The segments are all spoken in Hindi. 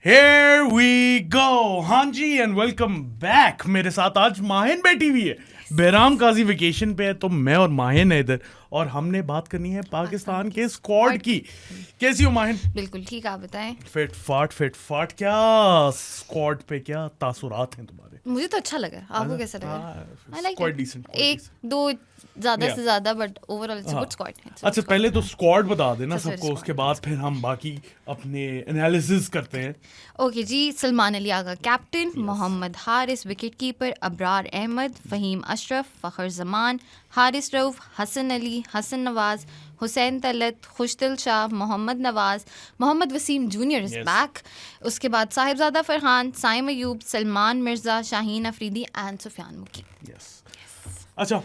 Here we go. हाँ जी एंड वेलकम बैक. मेरे साथ आज माहिन बैठी हुई है. बहराम काजी वेकेशन पे है तो मैं और माहिन है इधर और हमने बात करनी है पाकिस्तान के स्क्वाड की. कैसी हो माहिन? बिल्कुल ठीक, आप बताएं. फिट फाट क्या स्क्वाड पे क्या तासुरात हैं तुम्हारे? मुझे तो अच्छा लगा, आपको कैसा लगा? I like quite decent. एक दो ज्यादा Yeah. से ज्यादा but overall it's good squad. अच्छा पहले तो स्क्वाड बता देना सबसे सबको, squad. उसके बाद फिर हम बाकी अपने एनालिसिस करते हैं. ओके जी. Salman Ali Agha captain, Mohammad Haris wicket keeper, Abrar Ahmed, Faheem Ashraf, Fakhar Zaman, Haris Rauf, Hasan Ali, Hasan Nawaz, Hussain Talat, Khushdil Shah, Mohammad Nawaz, Mohammad Wasim junior is Yes. Back. उसके बाद साहिबजादा फरहान, साइम अयूब, सलमान मिर्ज़ा, शाहीन अफरीदी एंड सुफियान मुकी. Yes. अच्छा,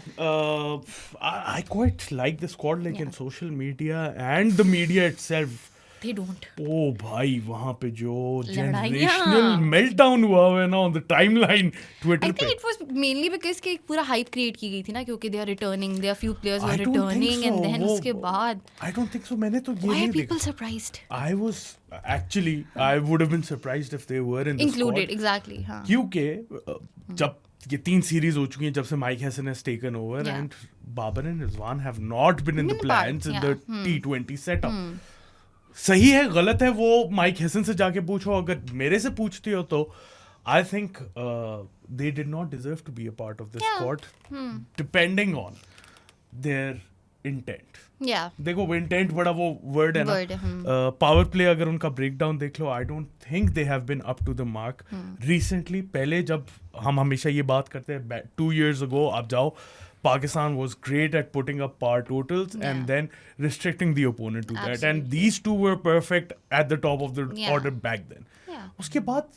I quite like the squad, लेकिन Yeah. social media and the media itself, They don't. ओ भाई वहाँ पे जो लड़ाइयाँ. generational meltdown हुआ है ना on the timeline I Twitter think पे. it was mainly because कि एक पूरा hype create की गई थी ना, क्योंकि they are returning, there are few players who I are don't think returning so. and then वो- उसके बाद I don't think so. मैंने तो ये why नहीं are people देखा. surprised? I was actually, I would have been surprised if they were in the Included, squad. exactly. हाँ. क्योंकि जब ये 3 सीरीज हो चुकी हैं जब से Mike Hesson has taken over Yeah. and Babar and Rizwan have not been in the Been a part, plans in yeah. the T20 setup. सही है गलत है वो माइक हैसन से जाके पूछो. अगर मेरे से पूछती हो तो I think they did not deserve to be a part of the Yeah. squad depending on their intent. Yeah. देखो वो इंटेंट बड़ा वो वर्ड है Word, ना. पावर प्ले अगर उनका ब्रेक डाउन देख लो, I don't think they have been up to the mark recently. पहले जब हम हमेशा ये बात करते हैं 2 years ago, आप जाओ, Pakistan was great at putting up power totals and Yeah. then restricting the opponent to that, and Absolutely. these two were perfect at the top of the Yeah. order back then. Yeah. उसके बाद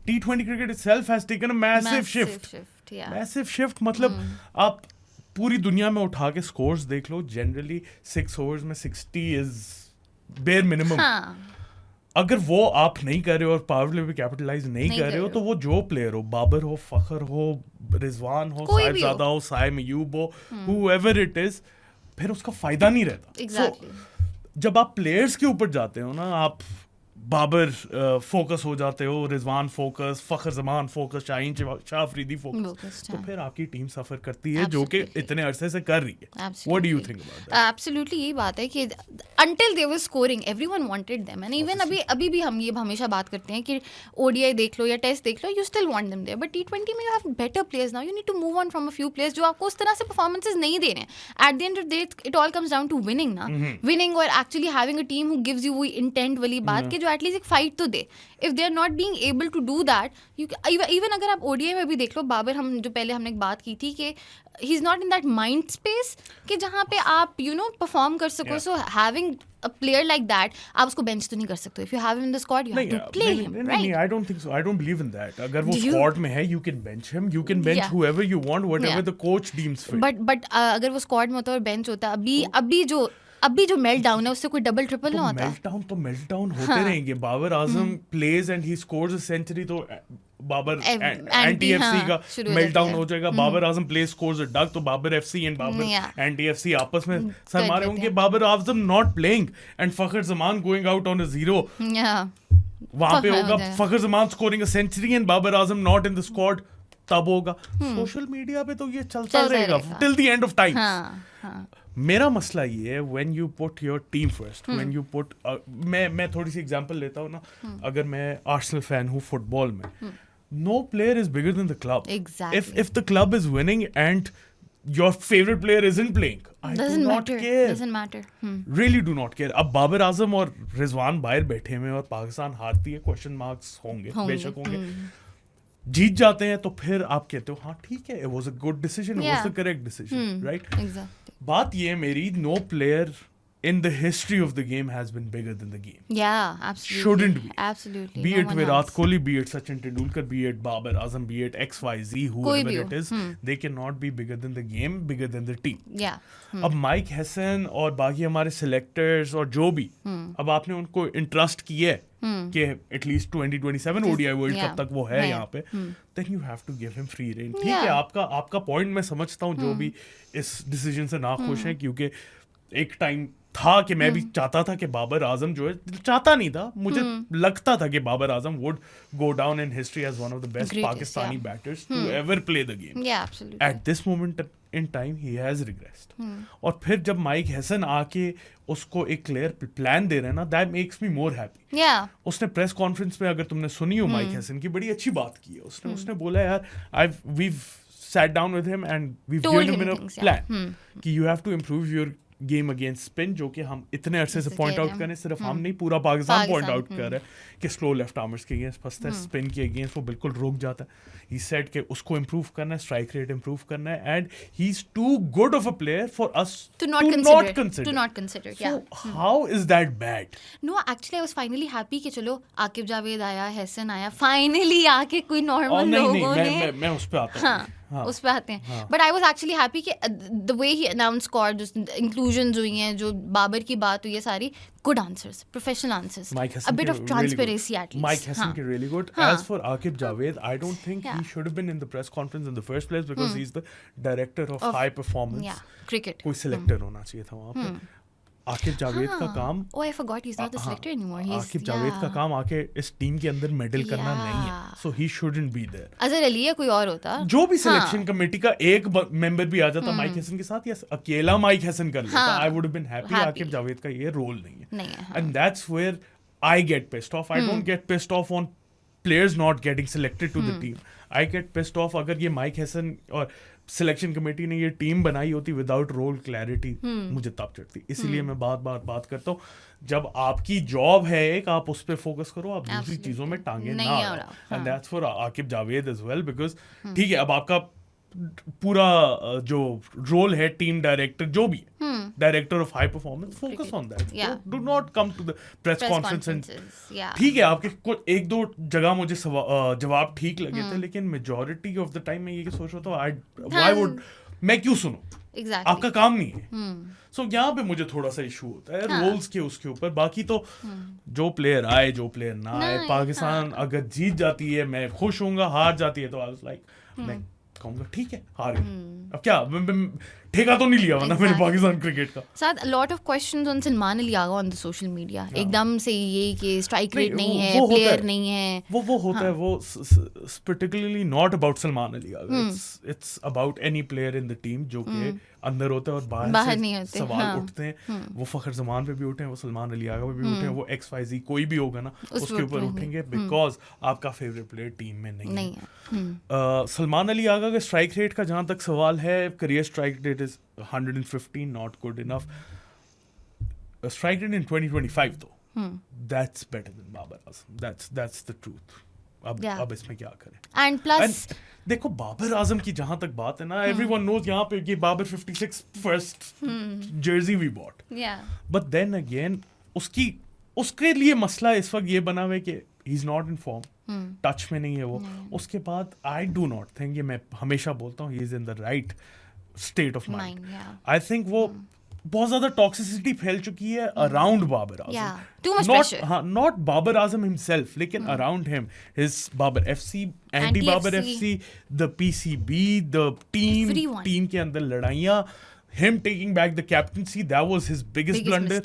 T20 cricket itself has taken a massive shift. Yeah. Massive shift. मतलब आप पूरी दुनिया में उठा के स्कोर्स देख लो, जनरली 6 ओवर्स में 60 इज बेयर मिनिमम. हाँ. अगर वो आप नहीं कर रहे हो और पावर प्ले पे कैपिटलाइज नहीं कर रहे हो तो वो जो प्लेयर हो, बाबर हो, फखर हो, रिजवान हो, कोई भी साहिबजादा हो, साइम अयूब हो, whoever it is, फिर उसका फायदा नहीं रहता. Exactly. जब आप प्लेयर्स के ऊपर जाते हो ना, आप बाबर फोकस हो जाते हो, Rizwan focus, Fakhar Zaman focus, Shaheen Shah Afridi focus, Focused, तो हाँ. फिर आपकी टीम सफर करती है जो कि Absolutely. इतने अरसे से कर रही है. Absolutely. What do you think about that? Absolutely यही बात है कि until they were scoring everyone wanted them, and even अभी भी हम ये हमेशा बात करते हैं कि ODI देख लो या टेस्ट देख लो, you still want them there, but T20 में you have better players now, you need to move on from a few players जो आपको उस तरह से performances नहीं दे रहे हैं. At the end of the day it all comes down to winning ना. Winning और actually having a team who gives you वो intent वाली बात कि जो at least एक fight तो दे. If they are not being able to do that, you even अगर आप ODI में भी देख लो, बाबर हम जो पहले हमने एक बात की थी कि he is not in that mind space कि जहाँ पे आप perform कर सको. Yeah. So having a player like that, आप उसको bench तो नहीं कर सकते. If you have him in the squad, you have to play him, right? नहीं, I don't think so. I don't believe in that. अगर वो Do you- squad में है, you can bench him. You can bench Yeah. whoever you want, whatever Yeah. the coach deems fit. But अगर वो squad में होता और bench होता, अभी जो meltdown है उससे कोई double triple ना होता. मेल्टडाउन होते रहेंगे. Babar Azam plays and he scores a century तो बाबर एंटी एफसी हाँ, का शुरू हो मेल्टडाउन जाती है. हो जाएगा. Babar Azam plays scores a duck तो Babar FC and Babar Yeah. Anti FC आपस में सर कर मारे लेते होंगे. हैं. Babar Azam not playing and Fakhar Zaman going out on a zero. Yeah. वहां पे फखर होगा हो जाएगा. Fakhar Zaman scoring a century and Babar Azam not in the squad. तब होगा. सोशल मीडिया पे तो ये चलता चलता रहेगा रहेगा. Till the end of time. हाँ. मेरा मसला ये है when you put your team first, when you put मैं थोड़ी सी एग्जांपल लेता हूँ ना. अगर मैं आर्सेनल फैन हूँ फुटबॉल में, no player is bigger than the club. Exactly. if the club is winning and your favorite player isn't playing, I do Doesn't not matter. care. Doesn't matter. Really do not care. अब बाबर आजम और रिजवान बाहर बैठे हुए हैं और पाकिस्तान हारती है, क्वेश्चन मार्क्स होंगे, बेशक होंगे. जीत जाते हैं तो फिर आप कहते हो हाँ ठीक है, it was a good decision, it was Yeah. the correct decision, right? Exactly. बात ये है मेरी, no player in the history of the game has been bigger than the game. Yeah, absolutely. Shouldn't be. Absolutely. Be No it one Virat has. Kohli, be it Sachin Tendulkar, be it Babar Azam, be it XYZ, whoever भी it हो. is, they cannot be bigger than the game, bigger than the team. Yeah. अब माइक हैसन और बाकी हमारे सिलेक्टर्स और जो भी, अब आपने उनको इंटरेस्ट किया है कि एटलीस्ट 2027 ODI वर्ल्ड कप तक वो है यहाँ पे, then you have to give him free rein. ठीक है, आपका पॉइंट मैं समझता हूँ. जो भी इस डिसीजन से नाखुश हैं क्योंकि एक टाइम था कि मैं भी चाहता था कि बाबर आजम जो है, चाहता नहीं था, मुझे लगता था कि Babar Azam would go down in history as one of the best Greatest, Pakistani yeah. Batters to ever play the game. Yeah, absolutely. At this moment in time he has regressed. और फिर जब माइक हैसन आके उसको एक क्लियर प्लान दे रहे हैं ना, that makes me more happy. Yeah. उसने प्रेस कॉन्फ्रेंस में, अगर तुमने सुनी हो माइक हैसन की, बड़ी अच्छी बात की है उसने बोला यार we've sat down with him and we've Told given him him a things, plan कि you have to improve your game against spin, जो कि हम इतने अरसे से पॉइंट आउट करें, सिर्फ हम नहीं, पूरा पाकिस्तान पॉइंट आउट कर रहा है कि स्लो लेफ्ट आर्मर्स के अगेंस्ट फंसता है, स्पिन के अगेंस्ट वो बिल्कुल रुक जाता है. ही सेड कि उसको इंप्रूव करना है, स्ट्राइक रेट इंप्रूव करना है, and he is too good of a player for us To not consider. Yeah. So how is that bad? No, actually I was finally happy कि चलो आकिब जावेद आया, हैसन आया, फाइनली आके कोई नॉर्मल लोगों ने. मैं उस पे आता हूँ. हाँ, उस पे आते हैं. But I was actually happy कि the way he announce squad, inclusions हुई हैं, जो बाबर की बात हुई है, सारी good answers, professional answers, a bit of transparency at least. Mike Hassan ke really good. As for Aqib Javed, I don't think he should have been in the press conference in the first place because he's the director of high performance. Yeah, cricket. कोई selector होना चाहिए था वहाँ पे. आकिब जावेद का काम, Oh, I forgot he's not the selector anymore. Aqib Javed का काम आके इस टीम के अंदर मेडल करना नहीं है, so he shouldn't be there. Azhar Ali या कोई और होता, जो भी सिलेक्शन कमेटी का एक मेंबर भी आ जाता माइक हैसन के साथ, या अकेला माइक हैसन कर लेता, I would have been happy. Aqib Javed का ये रोल नहीं है. And that's where I get pissed off. I don't get pissed off on players not getting selected to the team. I get pissed off अगर ये माइक हैसन और सिलेक्शन कमेटी ने ये टीम बनाई होती विदाउट रोल क्लैरिटी, मुझे तब चढ़ती. इसीलिए मैं बात करता हूँ, जब आपकी जॉब है एक, आप उस पर फोकस करो, आप दूसरी चीजों में टांगे ना अड़ाओ. And that's for Aqib Javed as well, because ठीक है, अब आपका पूरा जो रोल है टीम डायरेक्टर, जो भी director of high performance, focus on that. Do not come to the press conference and ठीक है, आपके कुछ एक दो जगह मुझे जवाब ठीक लगे थे, लेकिन मेजॉरिटी ऑफ द टाइम मैं ये सोच रहा था, व्हाई वुड मैं क्यों सुनूं, आपका काम नहीं है. सो यहाँ पे मुझे थोड़ा सा इशू होता है रोल्स के उसके ऊपर. बाकी तो जो प्लेयर आए, जो प्लेयर ना आए, पाकिस्तान अगर जीत जाती है मैं खुश होऊंगा, हार जाती है तो आई वाज लाइक, मैं कहूंगा ठीक है, हार गए, अब क्या, ठेका तो नहीं लिया वरना मैंने पाकिस्तान क्रिकेट का. साथ lot of questions on Salman Ali Agha on the social media, एकदम से ये कि स्ट्राइक रेट नहीं है, प्लेयर नहीं है, वो होता है, वो particularly not about Salman Ali Agha, it's about any player in the team जो कि अंदर होता है और बाहर नहीं से होते, सवाल उठते हैं. वो फखर जमान पे भी उठे हैं, वो सलमान अली आगा पे भी उठे हैं, वो XYZ कोई भी होगा ना उसके ऊपर उठेंगे, बिकॉज आपका फेवरेट प्लेयर टीम में नहीं है. सलमान अली आगा का स्ट्राइक रेट का जहां तक सवाल है, career strike rate is 115, not good enough. Strike rate in 2025 though, that's better than Babar Azam. That's the truth. अब इसमें क्या करें. And plus देखो बाबर आजम की जहां तक बात है ना, everyone knows यहाँ पे ये Babar 56 first jersey we bought. Yeah. But then again उसके लिए मसला इस वक्त ये बना हुआ है कि he's not in form. Touch में नहीं है वो. उसके बाद I do not think, ये मैं हमेशा बोलता हूँ, he is in the right state of mind. I think वो बहुत ज्यादा टॉक्सिसिटी फैल चुकी है around Babar Azam. Too much pressure. Not Babar Azam himself, लेकिन around him, his Babar FC, anti Babar FC, the PCB, the team के अंदर लड़ाइयाँ, him taking back the captaincy, that was his biggest blunder.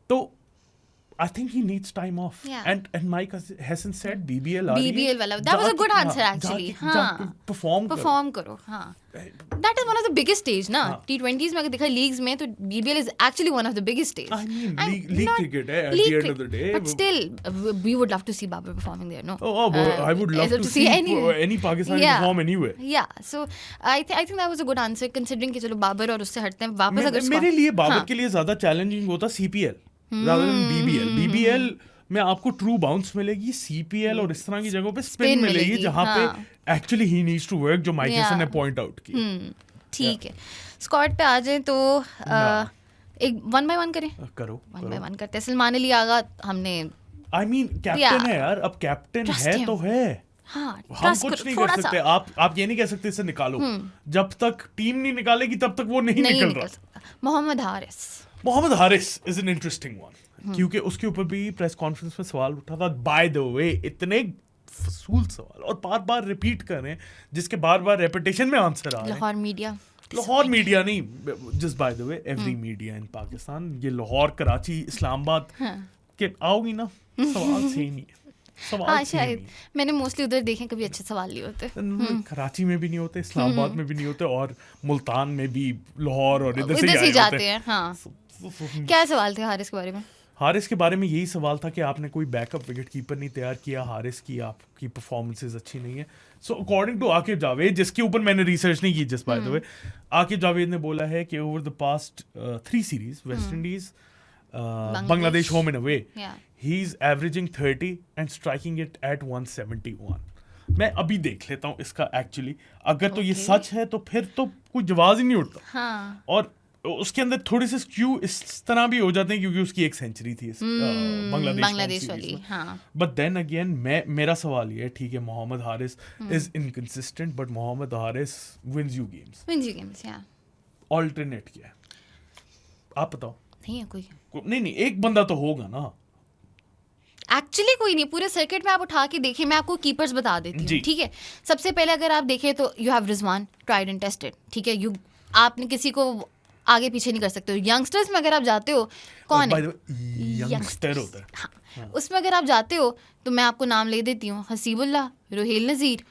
तो I think he needs time off. And Mike Hassan said BBL वाला, that was a good answer actually. perform करो. That is one of the biggest stage ना. T20s में अगर देखा लीग्स में, तो BBL is actually one of the biggest stage. I mean league cricket है at the end of the day. But still we would love to see Babar performing there, no? I would love to see any Pakistani perform anywhere. Yeah, so I think that was a good answer considering कि चलो बाबर और उससे हटते हैं वापस. अगर मेरे लिए बाबर के लिए ज्यादा चैलेंजिंग होता CPL rather than BBL में आपको ट्रू बाउंस मिलेगी, CPL और इस तरह की जगहों पे स्पिन मिलेगी, जहाँ पे actually he needs to work, जो माइक हैसन ने पॉइंट आउट किया. ठीक है, स्क्वाड पे आ जाए तो एक 1 by 1 करें. करो 1 by 1 करते हैं. सलमान अली आगा हमने कैप्टन है यार, अब कैप्टन है तो है. हम कुछ नहीं कर सकते. आप ये नहीं कह सकते इसे निकालो. जब तक टीम नहीं निकालेगी तब तक वो नहीं निकल रहा. Mohammad Haris is an interesting one, क्योंकि उसके ऊपर भी प्रेस कॉन्फ्रेंस में सवाल उठा था. बाय द वे इतने फसूल सवाल और बार बार रिपीट कर रहे हैं, जिसके बार बार रेपिटेशन में आंसर आ रहे हैं. लाहौर मीडिया लाहौर मीडिया नहीं, just by the way every media in Pakistan, ये लाहौर, कराची, इस्लामाबाद के आओगी ना, सवाल सेम ही है, सवाल हाँ सेम ही शायद मैंने मोस्टली उधर देखे, कभी अच्छे सवाल नहीं होते। है। कराची में भी नहीं होते, इस्लामाबाद में भी नहीं होते, और मुल्तान में भी लाहौर और इधर इधर से से जाते हैं। हाँ, क्या सवाल थे हारिस के बारे में? हारिस के बारे में यही सवाल था कि आपने कोई बैकअप विकेट कीपर नहीं तैयार किया, हारिस की आपकी परफॉर्मेंसेज अच्छी नहीं है। So according to Aqib Javed, जिसके ऊपर मैंने रिसर्च नहीं की जिस by the way, Aqib Javed ने बोला है कि over the past 3 series, West Indies, Bangladesh home and away, he is averaging 30 and striking it at 171। मैं अभी देख लेता हूँ इसका एक्चुअली, अगर तो ये सच है तो फिर तो कोई जवाब ही नहीं उठता। हाँ, और उसके अंदर थोड़े से स्क्यू इस तरह भी हो जाते हैं क्योंकि उसकी एक सेंचुरी थी बांग्लादेश वाली। हाँ, बट देन अगेन मेरा सवाल ये है, ठीक है, Mohammad Haris is inconsistent, but Mohammad Haris wins you games. या ऑल्टरनेट क्या है आप बताओ? नहीं है कोई, नहीं, एक बंदा तो होगा ना। एक्चुअली कोई नहीं, पूरे सर्किट में आप उठा के देखें, मैं आपको कीपर्स बता देती हूँ, ठीक है। सबसे पहले अगर आप देखें तो you have Rizwan, tried and tested, ठीक है। आपने किसी को आगे पीछे नहीं कर सकते हो। यंगस्टर्स में अगर आप जाते हो, कौन है यंगस्टर होता है? हाँ, उसमें अगर आप जाते हो तो मैं आपको नाम ले देती हूँ, हसीबुल्लाह, रोहेल नज़ीर,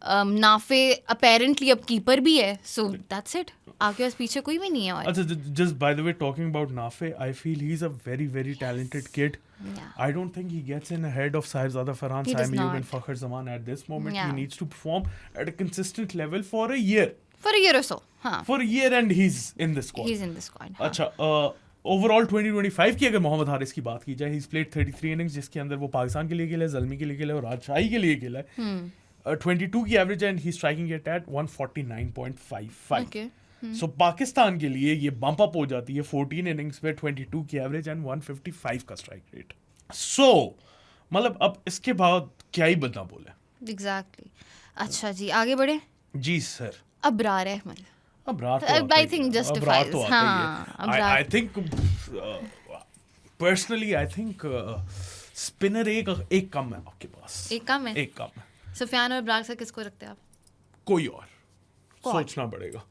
नाफे अपेरेंटली अब कीपर भी है, सो दैट्स इट। आपके पास पीछे कोई भी नहीं है। और अच्छा, just by the way talking about Nafe, I feel he is a very very talented kid. I don't think he gets in ahead of Sahibzada Farhan, Saim Ayoub and Fakhar Zaman at this moment. He needs to perform at a consistent level for a year. For a year or so, हाँ. For a year and he's in the squad. He's in the squad. अच्छा, ओवरऑल 2025 की अगर मोहम्मद हारिस की बात की जाए, he's played 33 innings जिसके अंदर वो पाकिस्तान के लिए खेला है, ज़ल्मी के लिए खेला है और राजशाही के लिए खेला है. 22 की average and he's striking it at 149.55. Okay. So Pakistan के लिए ये बम्प अप हो जाती है 14 इनिंग्स पे 22 की एवरेज एंड 155 का स्ट्राइक रेट. सो मतलब अब इसके बाद क्या ही बदला बोले. Exactly. अच्छा जी, आगे बढ़े. जी सर. अब्रार अहमद. अब्रार तो I think justifies. हाँ, Abrar. I think personally I think spinner एक कम है आपके पास. एक कम है. एक कम है. सुफियान और अब्रार से किसको रखते हैं आप? कोई और सोचना पड़ेगा.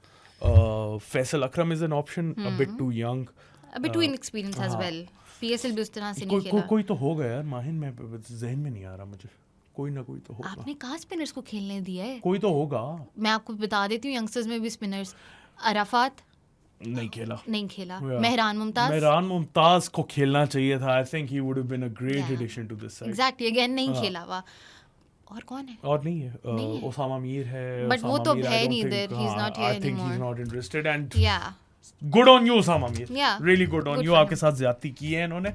Faisal Akram is an option, a bit too young, a bit too inexperienced as well. PSL भी उस तरह से नहीं खेला. कोई तो होगा यार माहिन, में जहन में नहीं आ रहा मुझे. कोई ना कोई तो होगा. आपने कहाँ स्पिनर्स को खेलने दिया है? कोई तो होगा. मैं आपको बता देती हूँ, यंगस्टर्स में भी स्पिनर्स. अराफात नहीं खेला. मेहरान मुमताज को खेलना चाहिए था. I think he would have been a great addition to this side. Exactly, again नहीं खेला हुआ. और कौन है? और नहीं है. ओसामा मीर है. बट वो तो है नहीं इधर. He is not here anymore. I think he is not interested and yeah good on you Osama Mir. Really good on you. आपके साथ ज्यादती की है इन्होंने.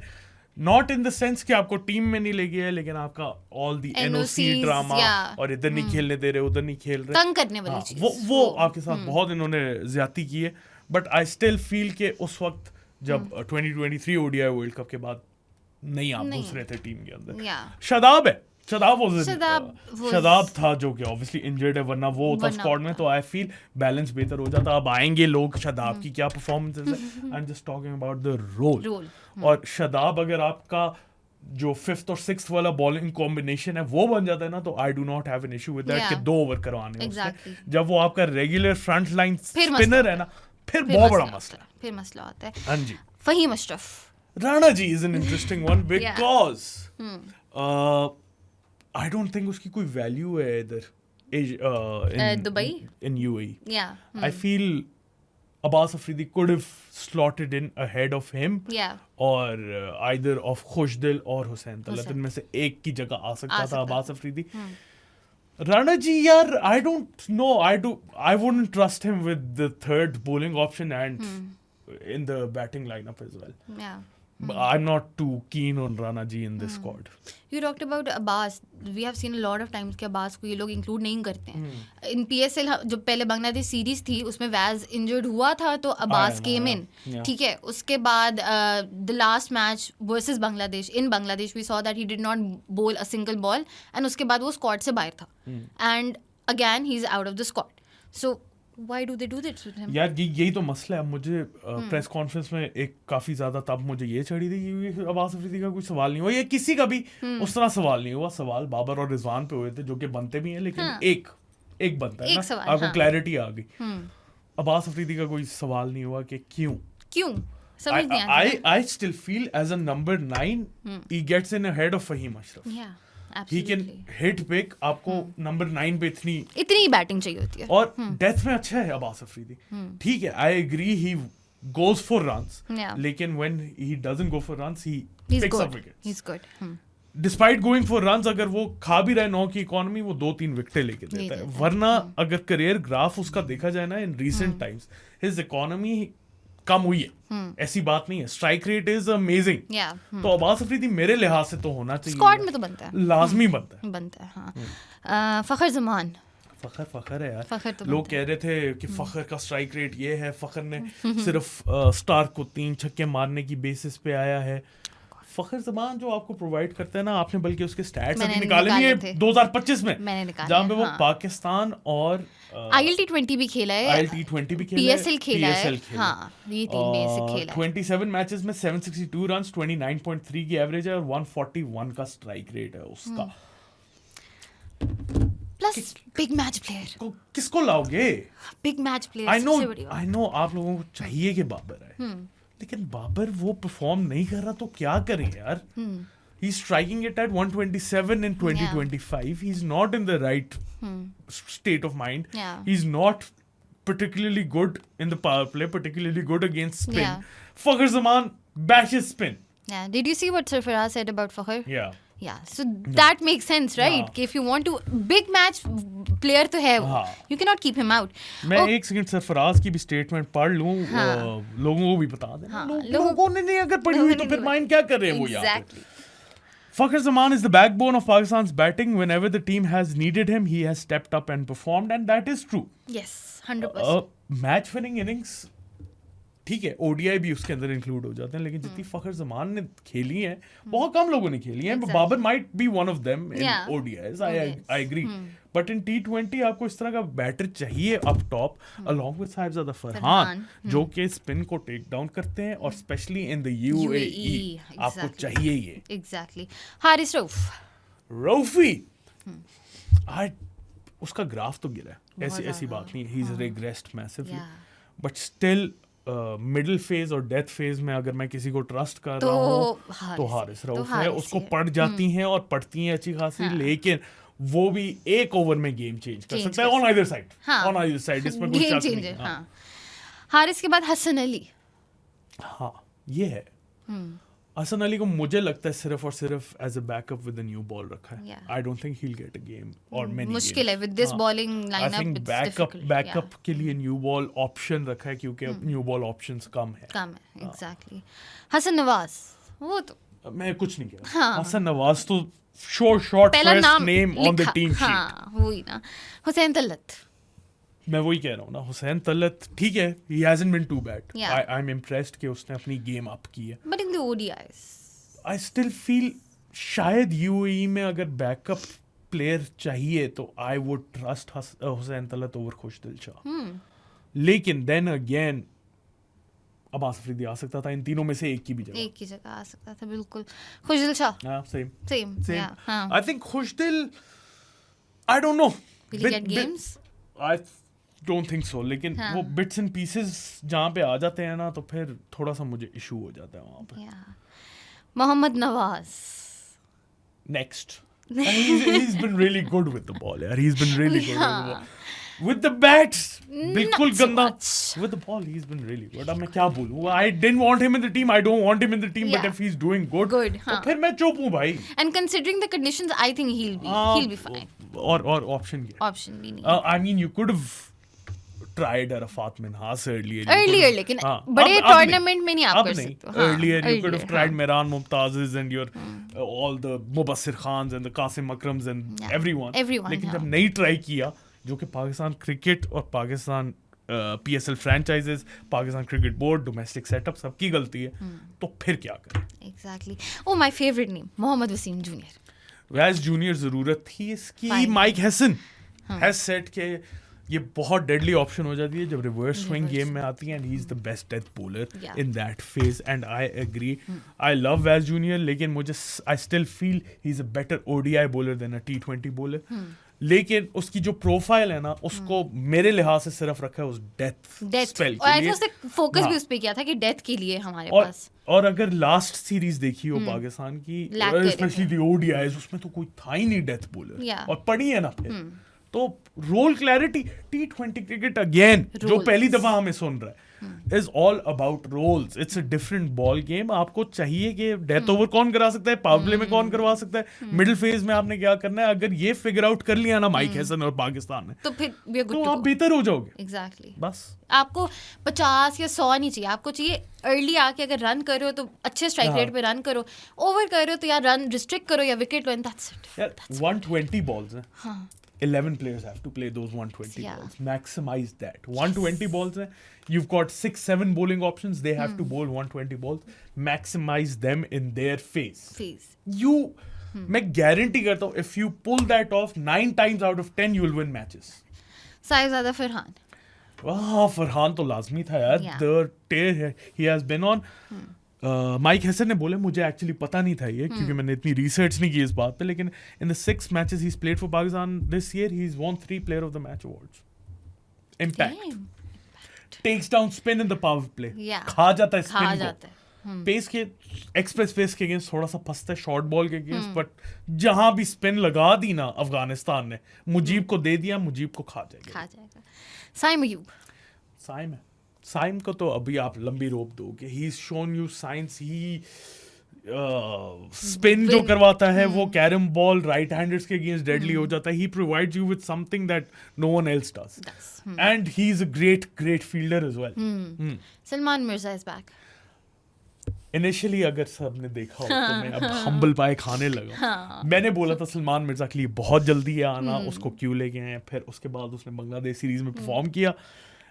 नॉट इन द सेंस कि आपको टीम में नहीं ले गया है, लेकिन आपका ऑल दी एनओसी ड्रामा और इधर नहीं खेलने दे रहे, उधर नहीं खेल रहे, तंग करने वाली चीज, वो आपके साथ बहुत इन्होंने ज्यादती की है. बट आई स्टिल फील के उस वक्त जब 2023 ओडीआई वर्ल्ड कप के बाद नहीं आप घुस रहे थे टीम के अंदर. शादाब है. शादाब था जो कि ऑब्वियसली इंजर्ड है, वरना वो होता स्क्वाड में तो आई फील बैलेंस बेहतर हो जाता. अब आएंगे लोग शादाब की क्या परफॉर्मेंस है. I am just talking about the role. और शादाब अगर आपका जो 5th और 6th वाला बॉलिंग कॉम्बिनेशन है वो बन जाता है ना, तो I do not have an issue with that कि 2 ओवर करवाने हैं उससे. जब वो आपका रेगुलर फ्रंट लाइन स्पिनर है ना, फिर बहुत बड़ा मसला. फिर मसला होता है. हाँ जी. Faheem Ashraf. Rana ji is an interesting one because I don't think उसकी कोई वैल्यू है इधर Dubai in UAE. Yeah. I feel Abbas Afridi could have slotted in ahead of him. Yeah. और either of खुशदिल और हुसैन तलत में से एक की जगह आ सकता था अब्बास अफरीदी. राणा जी यार I don't know. I wouldn't trust him with the third bowling option and in the batting lineup as well. Yeah. I'm not too keen on Rana ji in this squad. You talked about Abbas. We have seen a lot of times कि Abbas को ये लोग include नहीं करते हैं. In PSL जो पहले बांग्लादेश सीरीज थी उसमें वैज इंजर्ड हुआ था तो अब्बास came in. ठीक है. उसके बाद the last match versus Bangladesh, in Bangladesh we saw that he did not bowl a single ball and उसके बाद वो squad से बाहर था. And again he's out of the squad. So why do they do this with him? यार यही तो मसला है. मुझे प्रेस कॉन्फ्रेंस में एक काफी ज्यादा तब मुझे ये चढ़ी थी कि अब्बास अफरीदी का कोई सवाल नहीं हुआ, ये किसी का भी उस तरह सवाल नहीं हुआ. सवाल बाबर और रिजवान पे हुए थे जो कि बनते भी हैं, लेकिन एक बनता है ना. आपको क्लैरिटी आ गई. अब्बास अफरीदी का कोई सवाल नहीं हुआ कि क्यों. क्यों समझ नहीं आता. I still feel as a number 9 he gets in ahead of Fahim Ashraf. Yeah, He can absolutely. hit big. आपको नंबर 9 पे इतनी इतनी बैटिंग चाहिए होती है. और डेथ में अच्छा है अब्बास अफरीदी. ठीक है, I agree he goes for runs. Yeah. लेकिन when he doesn't go for runs, he He's picks up good. wickets. He's good. Despite going for runs, अगर वो खा भी रहा है 9 की इकोनॉमी, वो 2-3 विकेटें लेके देता है. देता है. वरना अगर करियर ग्राफ उसका देखा जाए ना in recent times, his economy कम हुई है. ऐसी बात नहीं है. Strike rate is amazing. Yeah. तो अब्बास अफरीदी मेरे लिहाज से तो होना चाहिए. स्क्वाड में तो बनता है. लाजमी बनता है. बनता है. हाँ. फखर जमान. फखर है यार. फखर तो लोग कह रहे थे कि फखर का स्ट्राइक रेट ये है. फखर ने सिर्फ स्टार्क को 3 छक्के मारने की बेसिस पे आया है. फखर जमान जो आपको प्रोवाइड करता है ना, आपने बल्कि उसके स्टैट्स अभी निकाले नहीं है 2025 में, मैंने निकाले जहाँ पे वो हाँ. पाकिस्तान और ILT20 भी खेला है. ILT20 भी खेला है, PSL खेला है. खेला. हाँ, ये 3 बेसिक खेला है. 27 मैचेस में 762 रन्स, 29.3 की एवरेज है और 141 का स्ट्राइक रेट है उसका. Plus big match player. किसको लाओगे? Big match player. I know आप लोगों को चाहिए कि बाबर आए, लेकिन बाबर वो परफॉर्म नहीं कर रहा तो क्या करें यार. He's striking it at 127 in 2025. He's not in the right state of mind. Yeah. He's not particularly good in the power play, particularly good against spin. Yeah. Fakhar Zaman bashes spin. Yeah. Did you see what Sarfaraz said about Fakhar? Yeah. Yeah. So that makes sense, right? हाँ. कि if you want to big match player तो है वो. हाँ. You cannot keep him out. मैं एक सेकंड सरफराज की भी स्टेटमेंट पढ़ लूं. हाँ. लोगों को भी बता देना. हाँ. लोगों ने नहीं अगर पढ़ी हुई तो फिर माइंड क्या कर रहे हैं वो यहाँ पे. Exactly. Fakhar Zaman is the backbone of Pakistan's batting. Whenever the team has needed him, he has stepped up and performed, and that is true. Yes. 100%. Match winning innings ठीक है, ओडीआई भी उसके अंदर इंक्लूड हो जाते हैं, लेकिन जितनी फखर जमान ने खेली हैं बहुत कम लोगों ने खेली हैं. Babar might be one of them in ODIs. I agree. But in T20 आपको इस तरह का बैटर चाहिए up top along with Sahibzada Farhan जो कि स्पिन को टेक डाउन करते हैं और स्पेशली इन द यूएई आपको चाहिए ये. Exactly. हारिस रऊफ. रऊफी उसका ग्राफ तो गिरा है, ऐसी बात नहीं है. He is regressed massively, but still middle phase और डेथ फेज में अगर मैं किसी को ट्रस्ट कर रहा हूँ तो हारिस रऊफ है. उसको पड़ जाती हैं और पड़ती हैं अच्छी खासी, लेकिन वो भी एक ओवर में गेम चेंज कर सकता है on either side. On either side इसमें कोई शक नहीं है. हारिस के बाद हसन अली. हाँ ये है. हसन अली को मुझे लगता है सिर्फ और सिर्फ as a backup with a new ball रखा है. I don't think he will get a game और मेनी. मुश्किल है with this bowling lineup. I think backup के लिए न्यू बॉल ऑप्शन रखा है क्योंकि न्यू बॉल ऑप्शंस कम है. एग्जैक्टली. हसन नवाज वो तो मैं कुछ नहीं कह रहा. हसन नवाज तो short first name on the team sheet. हाँ वही ना. हुसैन तलत. मैं वही कह रहा हूँ ना, हुसैन तलत ठीक है, he hasn't been too bad. I'm impressed कि उसने अपनी गेम अप की है. But in the ODIs, I still feel शायद UAE में अगर बैकअप प्लेयर चाहिए तो I would trust Hussain Talat over Khushdil Shah. लेकिन then again अब्बास अफरीदी आ सकता था इन तीनों में से एक की जगह आ सकता था. बिल्कुल. खुशदिल Shah. Same. I think Khushdil, I don't know. Will he get games? I don't think so. लेकिन वो bits and pieces जहाँ पे आ जाते हैं ना तो फिर थोड़ा सा मुझे इशू हो जाता है वहाँ पे. Mohammad Nawaz. Next. He's been really good with the ball. यार. He's been really good with the ball. With the bats, बिल्कुल गंदा. With the ball, he's been really good. अब मैं क्या बोलूँ? I didn't want him in the team. I don't want him in the team. But if he's doing good, तो फिर मैं चुप हूँ भाई. And considering the conditions, I think he'll be fine. और option क्या? Option भी नहीं. I mean, you could have tried Arafat Minhas earlier. लेकिन बड़े tournament में नहीं आप कर सकते. Earlier, you could have tried Mehran Mumtazes and your all the Mubassir Khans and the Qasim Akrams and everyone. लेकिन जब नहीं try किया, जो कि पाकिस्तान क्रिकेट और Pakistan PSL franchises, Pakistan cricket board, domestic setup सबकी गलती है, तो फिर क्या करें. Exactly. Oh my favourite name Mohammad Wasim junior. वैस जूनियर जरूरत थी इसकी. माइक हैसन हैज सेड के ये बहुत डेडली ऑप्शन हो जाती है जब रिवर्स स्विंग गेम में आती है and he is the best death bowler Yeah. In that phase and I agree I love वैस जूनियर लेकिन मुझे I still feel he is a better ODI bowler than a T20 bowler लेकिन उसकी जो प्रोफाइल है ना उसको मेरे लिहाज से सिर्फ रखा है उस डेथ स्पेल और के आई लिए थिंक फोकस हाँ। भी उस पे किया था कि डेथ के लिए हमारे और पास और अगर लास्ट सीरीज देखी हो पाकिस्तान की Lack कर रहे स्पेशली द ओडीआईज उसमें तो कोई था ही नहीं डेथ बॉलर Yeah. और पड़ी है ना फिर तो role clarity T20 cricket again जो Roles. पहली दफा हमें सुन रहा है is all about roles it's a different ball game आपको चाहिए कि डेथ ओवर कौन करा सकता है पावर प्ले में कौन करवा सकता है मिडिल फेज में आपने क्या करना है अगर ये फिगर आउट कर लिया ना माइक हैसन और पाकिस्तान ने तो फिर we are good तो to आप go. बेहतर हो जाओगे Exactly. बस आपको 50 या 100 नहीं चाहिए आपको चाहिए अर्ली आके अगर रन कर रहे हो तो अच्छे स्ट्राइक हाँ। रेट पे रन करो ओवर कर रहे हो तो यार रन रिस्ट्रिक्ट करो या wicket low and that's it यार 120 balls हैं हाँ 11 players have to play those 120 Yeah. balls. Maximize that. 120 balls, you've got 6-7 bowling options. They have to bowl 120 balls. Maximize them in their face. Phase You, मैं guarantee करता हूँ, if you pull that off 9 times out of 10, you'll win matches. Sahibzada Farhan वाह फरहान तो लाजमी था यार. Yeah. The tear he has been on. Mic Hesson ने बोले मुझे एक्चुअली पता नहीं था ये क्योंकि मैंने इतनी रिसर्च नहीं की इस बात पे लेकिन in the 6 matches he played for Pakistan this year he is won 3 player of the match awards impact takes down spin in the power play Yeah. खा जाता है खा स्पिन जाता है को पेस के एक्सप्रेस पेस के अगेंस्ट थोड़ा सा फंसता है शॉर्ट बॉल के अगेंस्ट बट जहां भी स्पिन लगा दी ना अफगानिस्तान ने मुजीब को दे दिया मुजीब को खा जाएगा खा जाएगा साइम अयूब साइम है साइम को तो अभी आप लंबी रोप दोगे he shown you signs he spin जो करवाता है वो कैरम बॉल राइट हैंडर्स के अगेंस्ट डेडली हो जाता है he provides you with something that no one else does and he is a great fielder as well Salman Mirza is back initially अगर सबने देखा हो तो मैं अब हम्बल पाए खाने लगा मैंने बोला था सलमान मिर्जा के लिए बहुत जल्दी है आना उसको क्यों ले गए हैं फिर उसके बाद उसने बांग्लादेश सीरीज में परफॉर्म किया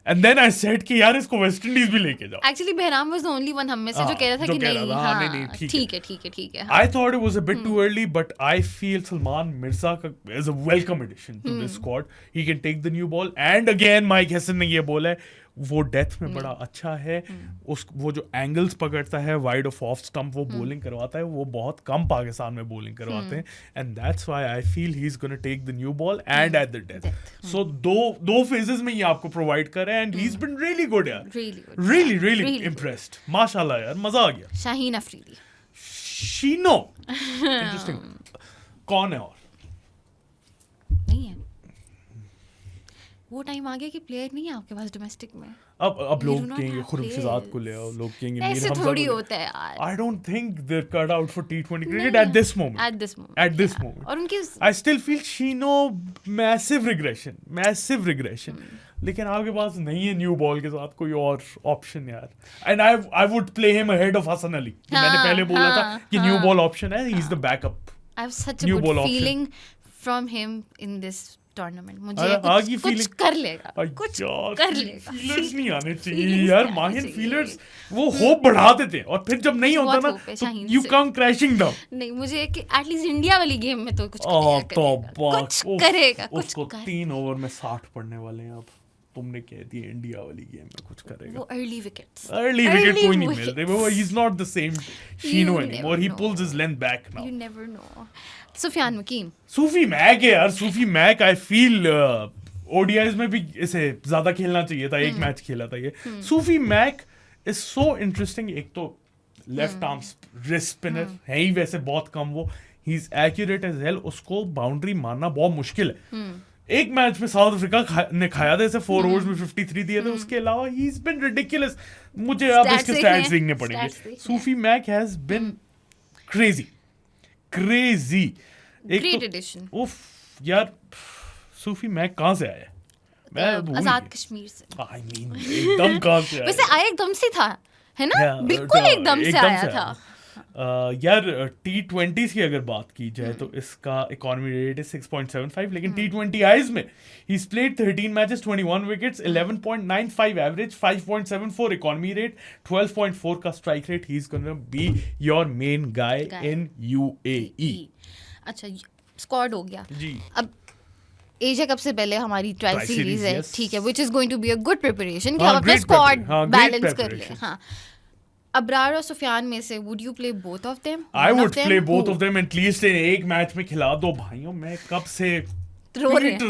एंड देन आई सेड कि यार इसको वेस्ट इंडीज भी लेके जाओ actually Bahram was the only one हम में से जो कह रहा था जो कि कह रहा नहीं था, हाँ, हाँ नहीं, ठीक है। ठीक है I thought it was a bit too early, but I feel Salman Mirza is a welcome addition to this squad. He can take the new ball. And again, Mike Hassan ने ये बोला है वो डेथ में बड़ा अच्छा है वो जो एंगल्स पकड़ता है वाइड ऑफ ऑफ स्टंप वो बॉलिंग करवाता है वो बहुत कम पाकिस्तान में बॉलिंग करवाते हैं and that's why I feel he is gonna take the new ball and at the death so दो फेजेस में ये आपको प्रोवाइड कर रहे हैं and he is been really good यार रियली इम्प्रेस्ड माशाल्लाह यार मजा आ गया शाहीन अफरीदी शीनो इंटरेस्टिंग कौन है और नहीं है वो टाइम आ गया कि प्लेयर नहीं है आपके पास डोमेस्टिक में अब You लोग do not कहेंगे have खुर्रमशिजाद को players. ले आओ लोग कहेंगे ऐसे मीर हमजा थोड़ी को ले होता है यार I don't think they're cut out for T20 cricket नहीं at this moment. at this moment At this yeah. moment. और उनकी I still feel Shino massive regression. लेकिन आपके पास नहीं है न्यू बॉल के साथ कोई और ऑप्शन यार and I would play him ahead of Hasan Ali मैंने पहले बोला था कि न्यू बॉल ऑप्शन है he is the backup I have such a New good ball option. feeling from him in this tournament. मुझे आगे कुछ feeling- कर लेगा कुछ कर लेगा फीलर्स नहीं आने चाहिए Feelings यार नहीं आने माहिर चाहिए। फीलर्स वो होप बढ़ा देते हैं और फिर जब नहीं होता बहुत ना hope है तो शाहीन यू से। कम क्रैशिंग डाउन नहीं मुझे कि एटलीस्ट इंडिया वाली गेम में तो कुछ तो करेगा कुछ उसको करेगा 3 ओवर में 60 पड़ने वाले हैं अब तुमने कह दिया इंडिया वाली गेम में कुछ करेगा वो अर्ली विकेट्स अर्ली विकेट कोई नहीं मिल रहे वो he is not the same शीनो You anymore never he know. Pulls his length back now you never know Sufiyan Muqeem Sufi Mac है यार Sufi Mac I feel ODIs में भी इसे ज्यादा खेलना चाहिए था एक मैच खेला था ये सूफी मैक इज सो इंटरेस्टिंग एक तो लेफ्ट आर्म रिस्ट स्पिनर है ही वैसे बहुत कम वो he is accurate as hell उसको बाउंड्री मारना बहुत मुश्किल है एक मैच में साउथ अफ्रीका ने खाया था इसे 4 ओवर्स में 53 दिए थे उसके अलावा ही इज बीन रिडिकुलस मुझे अब Stats इसके देखने स्टैट्स हैं, देखने stats पड़ेंगे देखने सूफी मैक हैज बीन क्रेजी एक ग्रेट तो एडिशन उफ यार सूफी मैक कहाँ से आया मैं भूल आजाद गया। कश्मीर से I mean, एकदम कहाँ से आया वैसे आया एकदम से था है ना Yeah, बिल्कुल एकदम से आया था यार T20s की अगर बात की जाए तो इसका इकोनॉमी रेट है 6.75 लेकिन T20Is में he's played 13 matches 21 wickets 11.95 average 5.74 economy rate 12.4 का strike rate he's gonna be your main guy in UAE अच्छा स्क्वाड हो गया जी अब एशिया कप से पहले हमारी ट्राई Tri सीरीज series, है, yes. ठीक है, which is going to be a good preparation कि हाँ, हम अपना great स्क्वाड हाँ, great बैलेंस कर ले. preparation. हाँ, अबरार और सुफियान में से would you play both of them? I would play both of them at least एक मैच में खिला दो भाइयों. मैं कब से रो रहे पीट हैं.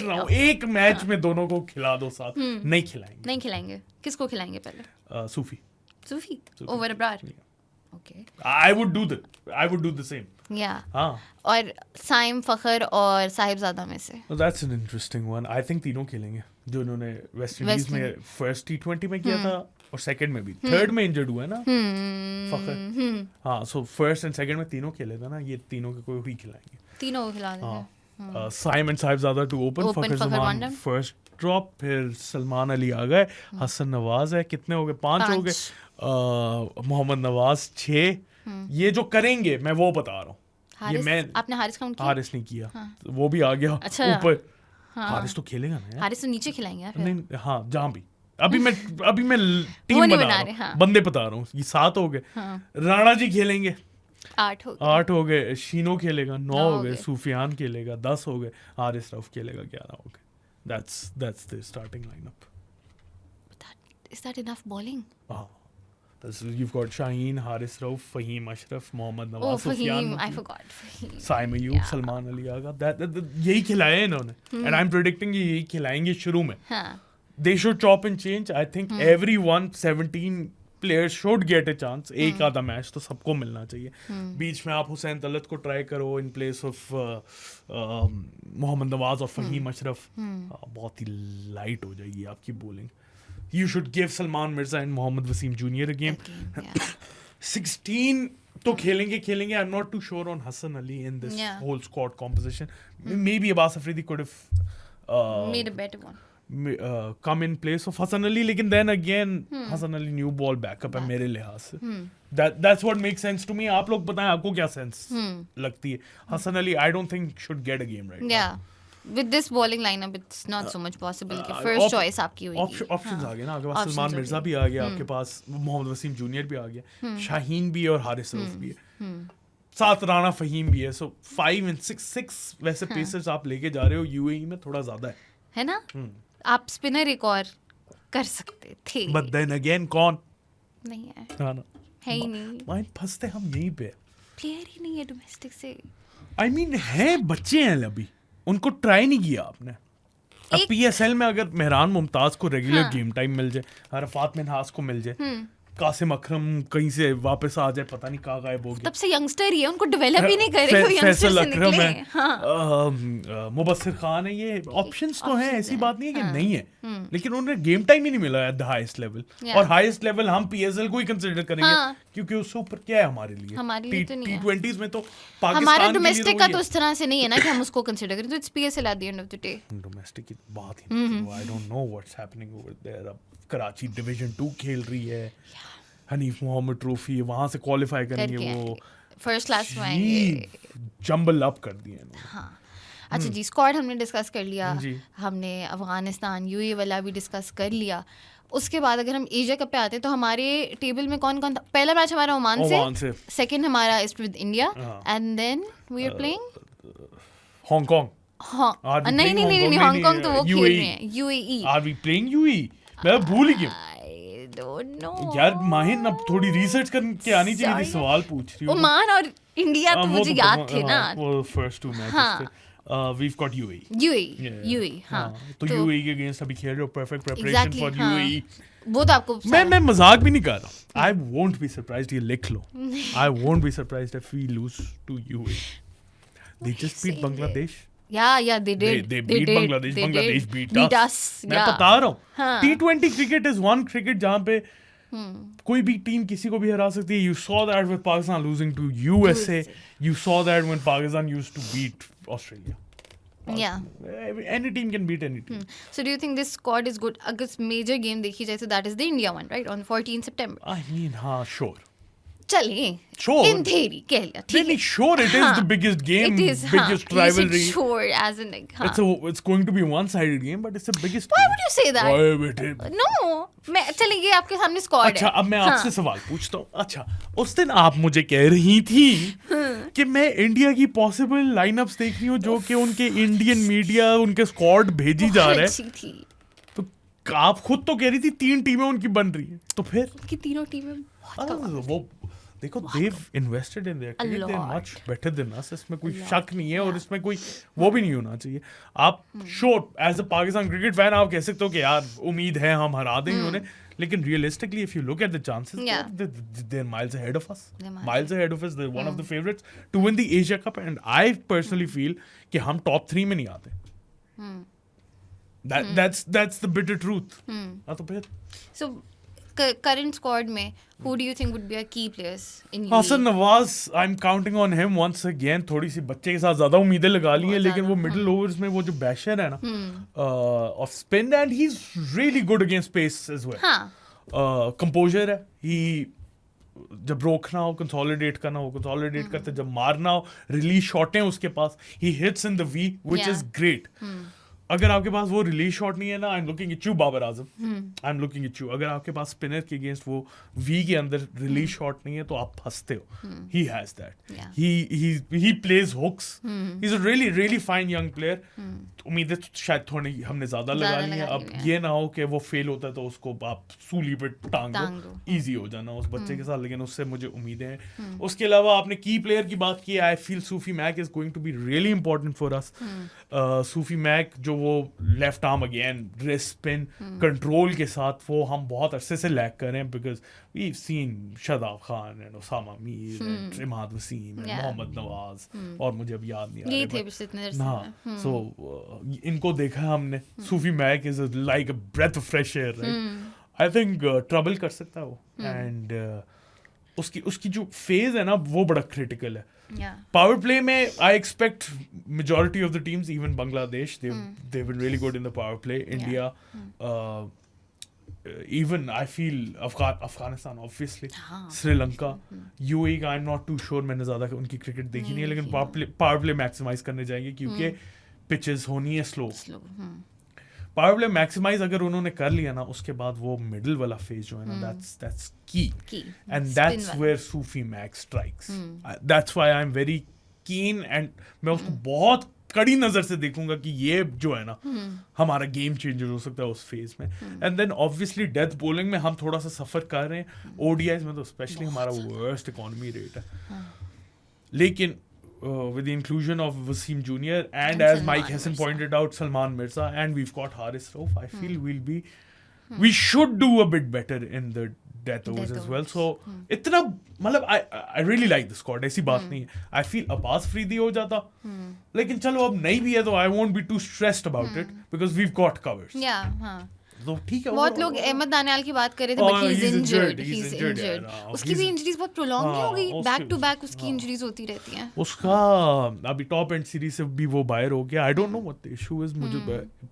रहा हूँ एक मैच में दोनों को खिला दो साथ. नहीं खिलाएंगे. नहीं खिलाएंगे. किसको खिलाएंगे पहले? Sufi. Sufi over Abrar. Okay. I would do the same. या. हाँ. और साइम फखर और साहिबजादा में से? That's an interesting one. I think तीनों खेलेंगे जो उन्होंने वेस्ट इंडीज West में फर्स्ट T20 में किया था और सेकंड में भी. थर्ड में इंजर्ड हुआ है ना फखर. हाँ, सो फर्स्ट एंड सेकंड में तीनों खेलेगा ना. ये तीनों को ही खिलाएंगे. तीनों को खिला देंगे. Saim and Sahibzada to open. Fakhar Zaman first drop. फिर सलमान अली आ गए. हसन नवाज है. कितने हो गए? 5 हो गए. मोहम्मद नवाज 6. ये जो करेंगे मैं वो बता रहा हूँ. ये मैं आपने हारिस काउंट किया? हारिस नहीं किया. वो भी आ गया ऊपर. हारिस तो खेलेगा ना यार. हारिस तो नीचे खिलाएंगे यार. नहीं, हाँ, जहाँ भी. अभी मैं टीम वो नहीं बना बना रहा रहे, हूँ. हाँ. बंदे बता रहा हूँ. ये 7 हो गए. राणा जी खेलेंगे. 8 हो गए. 8 हो गए. शीनो खेलेगा. 9 हो गए. गए. सूफियान खेलेगा. 10 हो गए. हारिस रऊफ खेलेगा. 11 हो गए. That's the starting lineup. Is that enough bowling? You've got Shaheen, Haris Rauf, Fahim Ashraf, Mohammad Nawaz, Oh, Sufyan, Fahim, I forgot. Fahim. Saim Ayub, Yeah. Salman Ali Agha. यही खिलाए हैं इन्होंने. And I'm predicting ये यही खिलाएंगे शुरू में. हाँ. They should chop and change. I think everyone 17 players should get a chance. एक आधा मैच तो सबको मिलना चाहिए. बीच में आप हुसैन तलत को ट्राई करो in place of Mohammad Nawaz और फहीम अशरफ. बहुत ही लाइट हो जाएगी आपकी bowling. You should give Salman Mirza and Mohammad Wasim Jr. a game. Yeah. 16 तो खेलेंगे. I'm not too sure on Hassan Ali in this whole squad composition. Maybe Abbas Afridi could have Made a better one. come in place of Hassan Ali. लेकिन then again Hassan Ali new ball backup है मेरे लिहाज से. That's what makes sense to me. आप लोग बताएं आपको क्या sense लगती है. Hassan Ali I don't think should get a game right now. Yeah. With this bowling lineup, it's not so much possible कि first choice आपकी होगी. Options आ गए ना. आपके पास सलमान मिर्जा भी आ गया. आपके पास मोहम्मद वसीम जूनियर भी आ गया. शाहीन भी और हारिस रऊफ भी है. 7 राणा फहीम भी है. So 5 and 6 वैसे पेसर्स आप लेके जा रहे हो. UAE में थोड़ा ज्यादा है ना. आप स्पिनर एक और कर सकते थे. But then again कौन? नहीं है. हाँ ना. है ही नहीं. माइंड फंसते हम यहीं पे. प्लेयर ही नहीं है डोमेस्टिक से. I mean है बच्चे हैं अभी. उनको ट्राई नहीं किया आपने. अब PSL में अगर मेहरान मुमताज को रेगुलर गेम टाइम मिल जाए, अरफात मिनहास को मिल जाए, कासिम अकरम कहीं से वापस आ जाए, पता नहीं कहाँ गायब हो गया. तब से यंगस्टर ही है, उनको डेवलप ही नहीं करे. फैसल अकरम है, मुबस्सिर खान है. ये ऑप्शंस तो हैं, ऐसी बात नहीं है कि नहीं है. लेकिन उन्हें गेम टाइम ही नहीं मिला है द हाईएस्ट लेवल. और हाईएस्ट लेवल हम PSL को ही कंसीडर करेंगे क्योंकि उससे ऊपर क्या है हमारे लिए. T20s में तो पाकिस्तान हमारा डोमेस्टिक का तो उस तरह से नहीं है ना कि हम उसको कंसीडर करें. तो it's PSL at the end of the day. Domestic की बात ही नहीं. I don't know what's happening over there. अब कराची डिवीजन 2 खेल रही है. हनीफ मोहम्मद ट्रॉफी है, वहां से क्वालिफाई करेंगे. वो फर्स्ट क्लास में आएंगे. जंबल अप कर दिए इन्होंने. हाँ. अच्छा जी, स्क्वाड हमने डिस्कस कर लिया. हमने अफगानिस्तान UAE वाला भी डिस्कस कर लिया. उसके बाद अगर हम एशिया कप पे आते हैं तो हमारे टेबल में कौन कौन था? पहला मैच हमारा ओमान से. सेकंड हमारा is with India. And then we are playing Hong Kong. हाँ. नहीं हांगकांग तो वो खेल रहे हैं. UAE. Are we playing UAE? मैं भूल ही गया. Don't know. यार माहिन अब थोड़ी रिसर्च करके आनी चाहिए थी. सवाल पूछ रही हूँ. ओमान और इंडिया तो मुझे याद थे ना. वो फर्स्ट 2 मैचेस थे. We've got UAE. हाँ. तो UAE के अगेंस्ट अभी खेल रहे हो. Perfect preparation for UAE. वो तो आपको मैं मजाक भी नहीं कर रहा. I won't be surprised. ये लिख लो. I won't be surprised if we lose to UAE. They just beat Bangladesh. Yeah, they did. They beat Bangladesh. Bangladesh beat us. मैं yeah. बता रहा हूँ. T20 cricket is one cricket जहाँ पे कोई भी टीम किसी को भी हरा सकती है. You saw that with Pakistan losing to USA. You saw that when Pakistan used to beat Australia. Yeah. Any team can beat any team. So do you think this squad is good? अगर major game देखी जाए तो that is the India one, right? On 14 September. I mean, हाँ, sure. चलिए Sure. इन theory कह लिया ठीक नहीं, sure, it is the biggest game, it is biggest you said rivalry. sure as in like It's going to be one-sided game, but it's the biggest. why would you say that ओए बेटे। no मैं चलिए ये आपके सामने स्क्वाड अच्छा, है अब मैं आपसे सवाल पूछता हूँ। अच्छा, उस दिन आप मुझे कह रही थी कि मैं इंडिया की पॉसिबल लाइनअप्स देख रही हूँ जो कि उनके इंडियन मीडिया उनके स्क्वाड भेजी जा रहा है, अच्छी थी तो आप खुद तो कह रही थी 3 टीमें उनकी बन रही है, तो फिर कि तीनों टीमें वो देखो, they've invested in their cricket, they're much better than us, इसमें कोई शक नहीं है और इसमें कोई वो भी नहीं होना चाहिए। आप sure as a Pakistan cricket fan आप कह सकते हो कि यार उम्मीद है हम हरा देंगे उन्हें, लेकिन realistically if you look at the chances, they're miles ahead of us, miles ahead of us, they're one of the favorites to win the Asia Cup, and I personally feel कि हम टॉप 3 में नहीं आते। That's the bitter truth। तो फिर so current squad में who do you think would be our key players in UAE? Hasan Nawaz, I am counting on him once again. थोड़ी सी बच्चे के साथ ज्यादा उम्मीदें लगा ली हैं, लेकिन वो मिडिल ओवर्स में वो जो बैशर है ना off spin, and he is really good against pace as well. Composure है, ही जब रोकना हो कंसोलिडेट करना हो कंसोलिडेट करते, जब मारना हो रिलीज शॉट है उसके पास, he hits in the V which is great. अगर आपके पास वो रिलीज शॉट नहीं है ना, I am looking at you Babar Azam, I am looking at you, अगर आपके पास स्पिनर के अगेंस्ट वो वी के अंदर रिलीज शॉट नहीं है तो आप फंसते हो। He has that, he plays hooks, he is a really really fine young player. उम्मीदें शायद थोड़ी हमने ज्यादा लगा ली है, अब ये ना हो कि वो फेल होता है तो उसको आप सूली पे टांग दो, इजी हो जाना उस बच्चे के साथ, लेकिन उससे मुझे उम्मीदें हैं। उसके अलावा आपने की प्लेयर की बात की, आई फील सूफी Mac is going to be really important for us. सूफी मैक जो वो left arm again wrist spin control के साथ वो हम बहुत अरसे से लैक कर रहे हैं, because we seen Shadab Khan and Usama Mir and Imad Wasim and Mohammad Nawaz, और मुझे अब याद नहीं आ रहा है, सो इनको देखा हमने। Sufi Mac is like a breath of fresh air, right? I think trouble कर सकता है वो, एंड उसकी जो फेज है ना वो बड़ा क्रिटिकल है। पावर प्ले में I expect majority of the teams, even Bangladesh, they've been really good in the power play. India, even I feel Afghanistan obviously, Sri Lanka, UAE का I'm not too sure, मैंने ज़्यादा उनकी क्रिकेट देखी नहीं है, लेकिन पावर प्ले मैक्सिमाइज करने जाएंगे क्योंकि पिचेस होनी है स्लो। पावर प्ले मैक्सिमाइज अगर उन्होंने कर लिया ना, उसके बाद वो मिडिल वाला फेज जो है ना, that's key, and that's where Sufi Max strikes. That's why I'm very keen, and मैं उसको बहुत कड़ी नजर से देखूंगा कि ये जो है ना हमारा गेम चेंजर हो सकता है उस फेज में। And then obviously death bowling में हम थोड़ा सा सफर कर रहे हैं, ओडीआईज में तो स्पेशली हमारा वर्स्ट इकोनॉमी रेट है, लेकिन with the inclusion of Wasim Jr. and as Mike Hesson pointed out, Salman Mirza, and we've got Haris Rauf, I feel we should do a bit better in the death overs as well. So इतना मतलब I really like the squad, ऐसी बात नहीं है। I feel Abbas Freedy हो जाता, लेकिन चलो अब नहीं भी है तो I won't be too stressed about it because we've got covers. तो ठीक है। बहुत लोग अहमद दानियाल की बात कर रहे थे, but he's injured. उसकी भी इंजरीज बहुत प्रोलॉन्ग नहीं हो गई, बैक टू बैक उसकी इंजरीज होती रहती हैं। उसका अभी टॉप एंड सीरीज से भी वो बाहर हो गया। आई don't know what the issue is, मुझे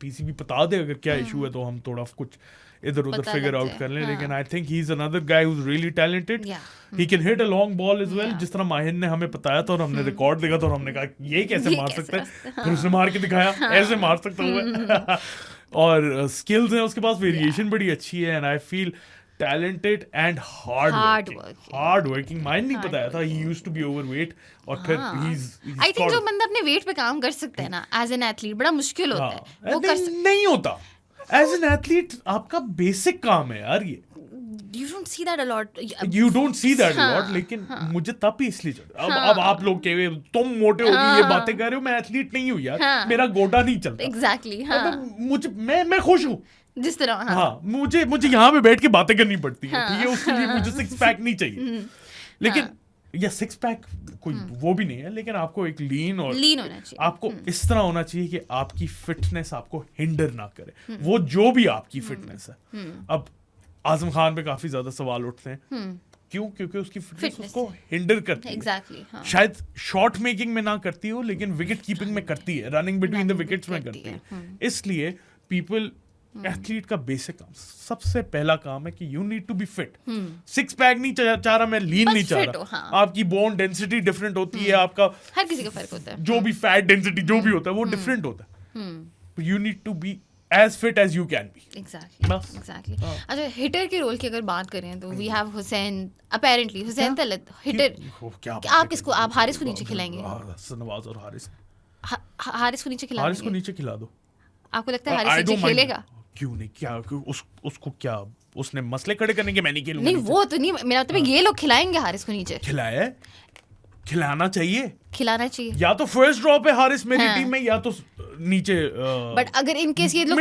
पीसीबी बता दे अगर क्या इशू है तो हम थोड़ा कुछ इधर उधर फिगर आउट कर लें, लेकिन I think he is another guy who is really talented, he can hit a long ball as well, जिस तरह माहिर ने हमें बताया था और हमने रिकॉर्ड देखा तो हमने कहा ये कैसे मार सकता है, फिर उसने मार के दिखाया ऐसे मार सकता हूँ। और स्किल्स हैं उसके पास, वेरिएशन बड़ी अच्छी है, and I feel talented and hard working. Mind नहीं बताया था, he used to be overweight, और फिर आई थिंक जो बंदा अपने वेट पे काम कर सकता है ना एज एन एथलीट, बड़ा मुश्किल होता है वो नहीं होता। एज एन एथलीट आपका बेसिक काम है यार ये। You don't see that a lot. You don't see that a lot, लेकिन मुझे तब ही इसलिए अब आप लोग कह रहे तुम मोटे हो गए, ये बातें कर रहे हो, मैं एथलीट नहीं हूँ यार, मेरा गोटा नहीं चलता। Exactly, मुझे मैं खुश हूँ जिस तरह। मुझे यहाँ पे बैठ के बातें करनी पड़ती है, ठीक है, उसके लिए मुझे 6 पैक नहीं चाहिए, लेकिन या 6 पैक कोई वो भी नहीं है, लेकिन आपको एक लीन होना चाहिए, आपको इस तरह होना चाहिए कि आपकी फिटनेस आपको हिंडर ना करे, वो जो भी आपकी फिटनेस है। अब आजम खान पे काफी ज्यादा सवाल उठते हैं, क्यों? क्योंकि उसकी फिटनेस उसको हिंडर करती है। शायद शॉट मेकिंग में ना करती हो, लेकिन विकेट कीपिंग में करती है, रनिंग बिटवीन द विकेट्स में करती है, इसलिए पीपल एथलीट का बेसिक काम, सबसे पहला काम है कि you need to be fit. Six pack नहीं चाह रहा मैं, लीन नहीं बस चाह fit हो, रहा. हाँ. आपकी बोन डेंसिटी डिफरेंट होती है, आपका हर किसी का फर्क होता है. जो भी फैट डेंसिटी जो भी होता है वो डिफरेंट होता है. You need to be as fit as you can be. बस. एग्जैक्टली. अच्छा, हिटर के रोल की अगर बात करें तो we have Hussain, apparently Hussain Talat hitter. क्या आप किसको, आप हारिस को नीचे खिलाएंगे? नवाज और हारिस. हारिस को नीचे खिलाएंगे? हारिस को नीचे खिला दो. आपको लगता है हारिस नीचे खेलेगा? क्यों नहीं, क्या उसको क्या उसने मसले खड़े करने के मैं नहीं खेलूंगा? नहीं वो तो नहीं, मेरा मतलब ये लोग खिलाएंगे हारिस को नीचे? खिलाया है, खिलाना चाहिए, खिलाना चाहिए. या तो फर्स्ट ड्रॉप है हारिस मेरी टीम में, या तो नीचे. बट अगर इन केस ये लोग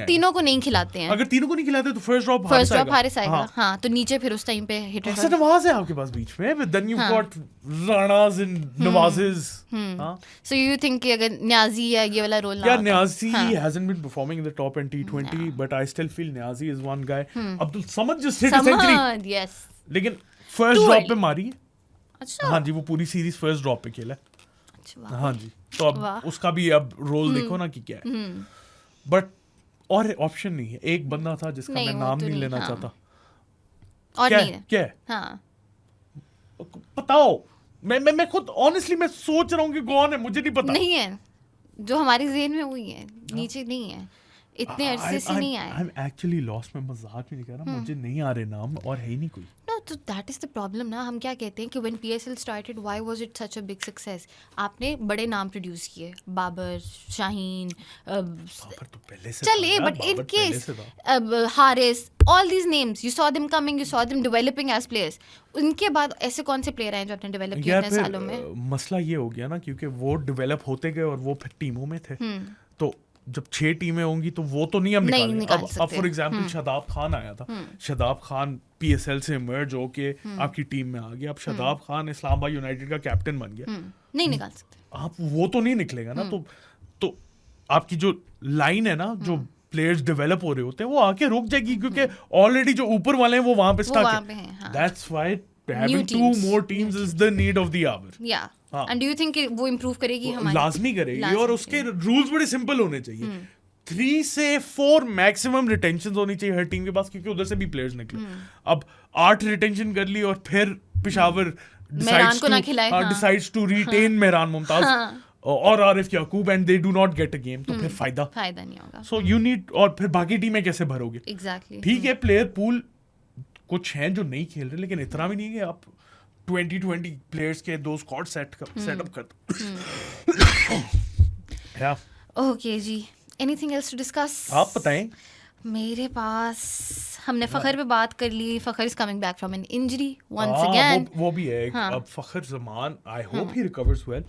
तीनों को नहीं खिलाते हैं, अगर तीनों को नहीं खिलाते तो फर्स्ट ड्रॉप हारिस आएगा. हाँ, तो नीचे फिर उस टाइम पे हिटर हसन नवाज है आपके पास बीच में, then you got Ranas and Nawazes. So you think कि अगर न्याजी या ये वाला रोल या Niazi hasn't been performing in the top in T20, but I still feel Niazi is one guy. Abdul Samad just hit a century, yes, लेकिन फर्स्ट ड्रॉप पे मारी है. अच्छा. हाँ जी, वो पूरी सीरीज फर्स्ट ड्रॉप पे खेला. अच्छा, हाँ जी, तो अब उसका भी अब रोल देखो ना कि क्या है. बट और ऑप्शन नहीं है. एक बंदा था जिसका मैं नाम नहीं लेना चाहता. और नहीं है. क्या है? हाँ, बताओ. मैं खुद ऑनेस्टली मैं सोच रहा हूँ कि कौन है, मुझे नहीं पता. नहीं है, जो हमारी ज़हन में हुई है, नीचे नहीं है, इतने अरसे से नहीं आया. आई एम एक्चुअली लॉस्ट, मैं मजाक भी नहीं कर रहा. मुझे नहीं आ रहे नाम, और है ही नहीं कोई. No, so that is the problem ना. हम क्या कहते हैं कि when PSL started, why was it such a big success? आपने बड़े नाम प्रोड्यूस किए, बाबर, शाहीन, बाबर तो पहले से चलिए, था, but in बाबर case पहले से था. Haris, all these names, you saw them coming, you saw them developing as players. उनके बाद ऐसे कौन से प्लेयर हैं जो आपने डेवलप किए इतने सालों में? मसला ये हो गया ना, क्योंकि वो डेवलप होते गए और वो फिर टीमों में थे. तो जब 6 टीमें होंगी तो वो तो नहीं हम निकाल अब फॉर एग्जांपल शादाब खान आया था. शादाब खान PSL से इमर्ज होके आपकी टीम में आ गया. अब शादाब खान इस्लामाबाद यूनाइटेड का कैप्टन बन गया. नहीं निकाल सकते आप, वो तो नहीं निकलेगा ना. तो आपकी जो लाइन है ना, जो प्लेयर्स डेवलप हो रहे होते हैं, वो आके रुक जाएगी, क्योंकि ऑलरेडी जो ऊपर वाले हैं वो वहां पे स्टक है. That's why having 2 more teams is the need of the hour. Yeah. And do you think वो इम्प्रूव करेगी हमारी? लाजमी करेगी, और उसके रूल्स बड़े सिंपल होने चाहिए. 3 से 4 मैक्सिमम रिटेंशन होनी चाहिए हर टीम के पास, क्योंकि उधर से भी प्लेयर्स निकले. अब 8 रिटेंशन कर ली और फिर Peshawar decides to retain Mehran Mumtaz और Arif Yaqoob, and they do not get a game, तो फिर फायदा नहीं होगा. सो यू नीड, और फिर बाकी टीमें कैसे भरोगे? एग्जैक्टली. ठीक है, प्लेयर पूल कुछ हैं जो नहीं खेल रहे, लेकिन इतना भी नहीं है कि आप 20 प्लेयर्स के 2 स्क्वाड सेटअप कर दो. Okay ji, anything else to discuss? आप बताएं. मेरे पास, हमने फखर पे बात कर ली. Fakhar is coming back from an injury once again. वो भी है. अब Fakhar Zaman, I hope he recovers well.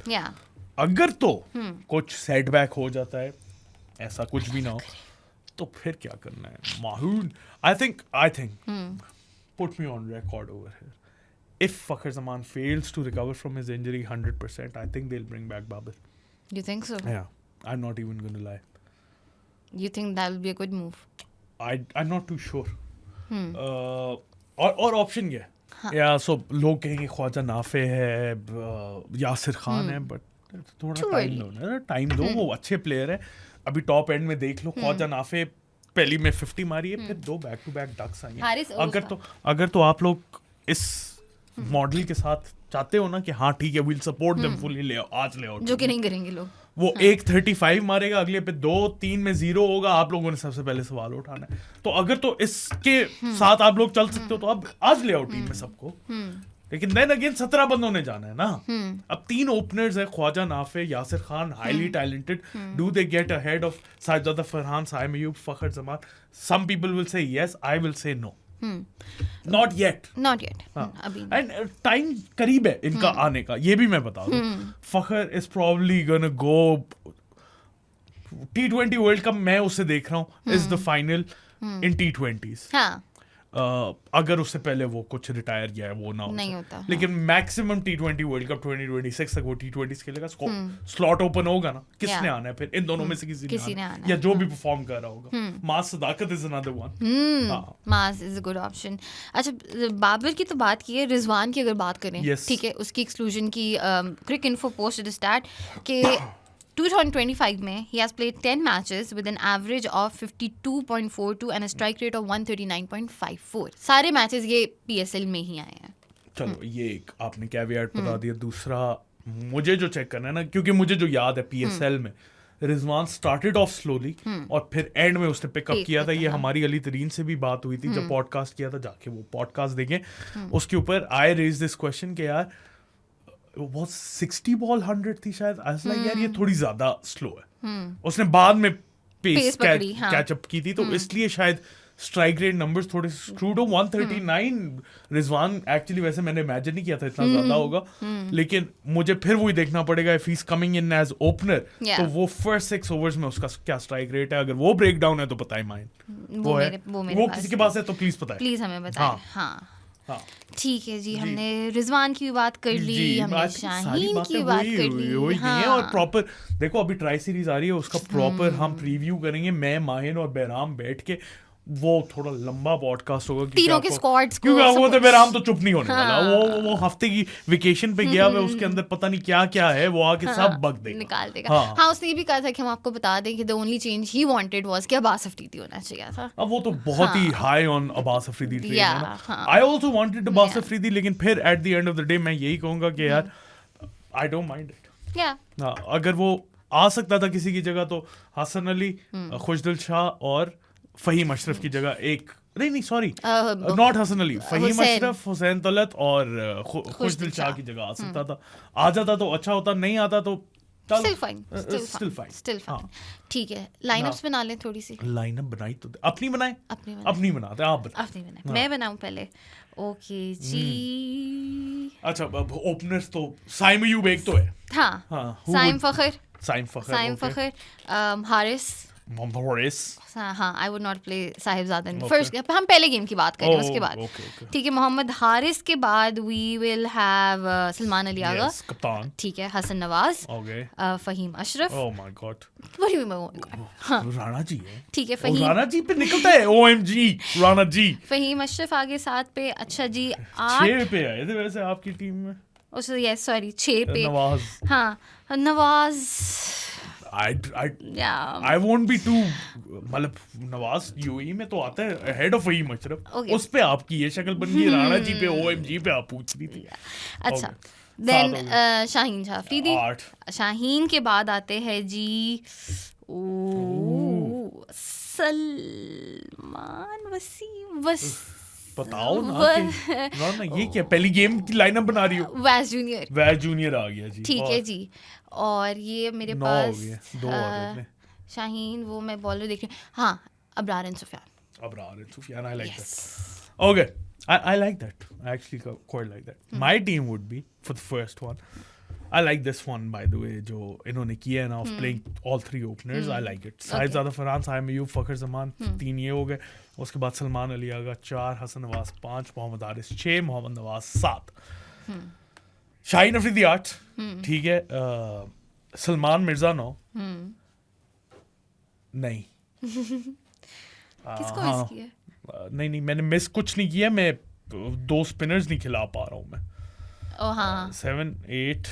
अगर तो कुछ सेटबैक हो जाता है, ऐसा कुछ भी ना हो, तो फिर क्या करना है? माहून, I think put me on record over here. If Fakhar Zaman fails to recover from his injury 100%, I think they'll bring back Babar. You think so? Yeah, I'm not even going to lie. You think that will be a good move? I'm not too sure. और ऑप्शन क्या है? या सो लोग कहेंगे ख्वाजा नाफे है, यासिर खान है, बट थोड़ा टाइम दो. वो अच्छे प्लेयर है. अभी टॉप एंड में देख लो, ख्वाजा नाफे पहली में 50 मारी है, फिर 2 बैक टू बैक डक्स आई हैं. अगर तो आप लोग इस मॉडल के साथ चाहते हो ना कि हाँ ठीक है, विल सपोर्ट देम फुली, ले आज ले आओ, जो कि नहीं करेंगे लोग. वो 135 मारेगा, अगले पे 2-3 में 0 होगा. आप लोगों ने सबसे पहले सवाल उठाना है. तो अगर तो इसके साथ आप लोग चल सकते हो तो अब आज ले आओ टीम में सबको. लेकिन देन अगेन 17 बंदों ने जाना है ना. अब 3 ओपनर्स है, Khawaja Nafay, Yasir Khan, highly talented. Do they get ahead of साजिदा Farhan, Saim Ayub, Fakhar Zaman? Some people will say yes, I will say no. Not yet. And time करीब है इनका आने का, ये भी मैं बता दूं. Fakhar is probably gonna go T20 world cup. मैं उसे देख रहा हूँ is the final in T20s. अगर उससे पहले वो कुछ रिटायर किया है, वो ना होता. लेकिन मैक्सिमम T20 वर्ल्ड कप 2026 तक वो T20s खेलेगा. स्लॉट ओपन होगा ना, किसने आना है फिर? इन दोनों में से किसी ने आना, या जो भी परफॉर्म कर रहा होगा. Maaz Sadaqat is another one. Maaz is a good option. अच्छा, बाबर की तो बात की है, रिजवान की अगर बात करें, ठीक है, उसकी एक्सक्लूजन की क्विक इन्फो पोस्ट स्टार्ट के 2025 में he has played 10 matches with an average of 52.42 and a strike rate of 139.54. सारे मैचेस ये PSL में ही आए हैं. चलो ये एक आपने कैविएट बता दिया. दूसरा मुझे जो चेक करना है ना, क्योंकि मुझे जो याद है PSL में रिजवान स्टार्टेड ऑफ स्लोली और फिर एंड में उसने पिकअप किया था. ये हमारी अली तरीन से भी बात हुई थी जब पॉडकास्ट किया था, जाके वो पॉडकास्ट देखें. उसके ऊपर आई रेज दिस क्वेश्चन कि यार वो 60 बॉल 100 थी शायद. लाइक यार ये थोड़ी ज्यादा स्लो है. उसने बाद में पेस कैचअप की थी, तो इसलिए शायद स्ट्राइक रेट नंबर्स थोड़े स्क्रूड हो. 139 रिजवान एक्चुअली वैसे मैंने इमेजिन नहीं किया था इतना ज्यादा होगा, लेकिन मुझे फिर वही देखना पड़ेगा if he is coming in as opener, तो वो फर्स्ट 6 ओवर्स में उसका क्या स्ट्राइक रेट है. अगर वो ब्रेक डाउन है तो बताए माइन. वो किसी के पास है तो प्लीज बताए, प्लीज हमें बताएं. हाँ ठीक है जी. हमने रिजवान की भी बात कर ली, हमने शाहीन की बात कर ली. हाँ. और प्रॉपर देखो अभी ट्राई सीरीज आ रही है, उसका प्रॉपर हम प्रीव्यू करेंगे. मैं, माहिन और बहराम बैठ के. वो थोड़ा लंबा पॉडकास्ट होगा तीनों के स्क्वाड्स को. क्योंकि वो तो बहराम तो चुप नहीं होने वाला. वो हफ्ते की वेकेशन पे गया है, उसके अंदर पता नहीं क्या क्या है, वो आके सब बक देगा, निकाल देगा. हाँ उसने ये भी कहा था कि हम आपको बता दें कि the only change he wanted was कि अब्बास अफरीदी होना चाहिए था. अब वो तो बहुत ही high on Abbas Afridi train है ना. I also wanted Abbas Afridi, लेकिन फिर at the end of the day मैं यही कहूंगा कि यार आई डोंट माइंड इट. अगर वो आ सकता था किसी की जगह तो हसन अली, खुशदिल शाह और फहीम अशरफ की जगह एक नहीं सॉरी नॉट हसन अली, फहीम अशरफ, हुसैन तलत और खुशदिल शाह की जगह आ सकता था. आ जाता तो अच्छा होता, नहीं आता तो still fine. ठीक है. लाइनअप्स बना लें थोड़ी सी. लाइनअप बनाई तो अपनी बनाते आप अपनी बनाए. मैं बनाऊं पहले. ओके जी. अच्छा ओपनर्स तो साइम अयूब एक तो है. हाँ साइम फखर, हारिस. हाँ I would not play Sahibzada. First हम पहले गेम की बात करें उसके बाद. ठीक है. मोहम्मद हारिस के बाद we will have Salman Ali Agha, कप्तान. ठीक है. Hassan Nawaz, Faheem Ashraf. Oh my God. Rana ji है. ठीक है. फहीम राणा जी पे निकलता है. OMG राणा जी. फहीम अशरफ आगे 7 पे. अच्छा जी 6 पे आए थे वैसे आपकी टीम में. यस सॉरी 6 पे. नवाज. हाँ Nawaz. I won't be too मतलब नवाज यूएई में तो आता है अहेड ऑफ फहीम अशरफ. उस पे आपकी ये शक्ल बन गई. राणा जी पे OMG पे आप पूछ रही थी. अच्छा देन शाहीन शाह अफरीदी. शाहीन के बाद आते हैं जी सलमान वसीम. बताओ ना ये क्या पहली गेम की लाइनअप बना रही हो. वैस जूनियर आ गया जी. ठीक है जी. और ये मेरे पास 2 शाहीन वो मैं बॉलर देख रही हूँ. हाँ Abrar and Sufiyan. I like that. Okay, I like that. I actually quite like that. My team would be for the first one. I like this one by the way जो इन्होंने किया है ना of playing all 3 openers. I like it. Sahibzada Farhan, Saim Ayub, Fakhar Zaman 3 ये हो गए. उसके बाद सलमान अली आगा 4, हसन नवाज 5, मोहम्मद हारिस 6, मोहम्मद नवाज 7, शाहीन अफरीदी 8. ठीक है. सलमान मिर्जा 9. नहीं किसको मिस किया? नहीं मैंने मिस कुछ नहीं किया. मैं 2 स्पिनर्स नहीं खिला पा रहा हूँ मैं. 7, 8.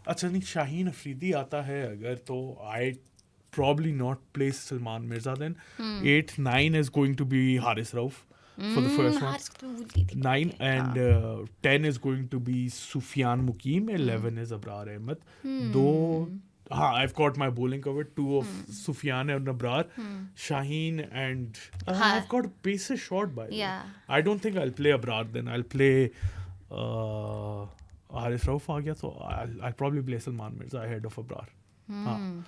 अच्छा नहीं शाहीन अफरीदी आता है अगर तो आई probably not place Salman Mirza then. 8, 9 is going to be Haris Rauf for the first one. 9 and 10 is going to be Sufyan Mukim. 11 is Abrar Ahmed. I've got my bowling covered. 2 of Sufyan and Abrar. Shaheen and I've got a pacer shot by the way. I don't think I'll play Abrar then. I'll play Haris Rauf आ गया तो I'll probably play Salman Mirza ahead of Abrar.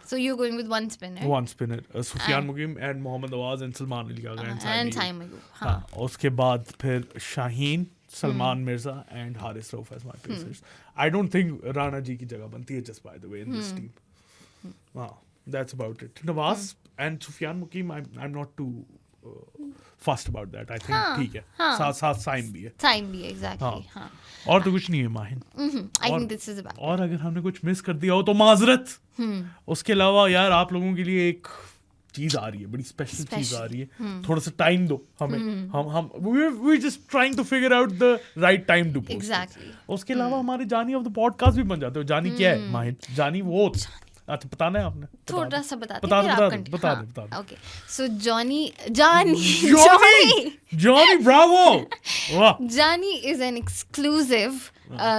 So you're going with one spinner. Sufyan Mukim and Mohammad Nawaz and Salman Ali Agha and Saim Ayub. हाँ. उसके बाद फिर Shaheen, Salman Mirza and Haris Rauf as my pacers. I don't think Rana ji की जगह बनती है just by the way in this team. That's about it. Nawaz and Sufyan Mukim I'm not too fussed about that. I think ठीक है. साथ साइन भी है. Exactly. हाँ. और तो कुछ नहीं है Mahin. I think this is about. और अगर हमने कुछ मिस कर दिया हो तो माजरत. उसके अलावा यार आप लोगों के लिए एक चीज आ रही है, बड़ी स्पेशल चीज आ रही है. थोड़ा सा टाइम दो हमें. हम we're just trying to figure out the right time to post. Exactly. उसके अलावा हमारे जानी ऑफ द पॉडकास्ट भी बन जाते हो. जानी क्या है माहिन? जानी वो अच्छा बताना है आपने? थोड़ा सा बताते बता हैं, दो, फिर बता आप दो, continue- बता हाँ, दो, बता दो। Okay so Johnny Johnny Bravo, वाह। जानी is an exclusive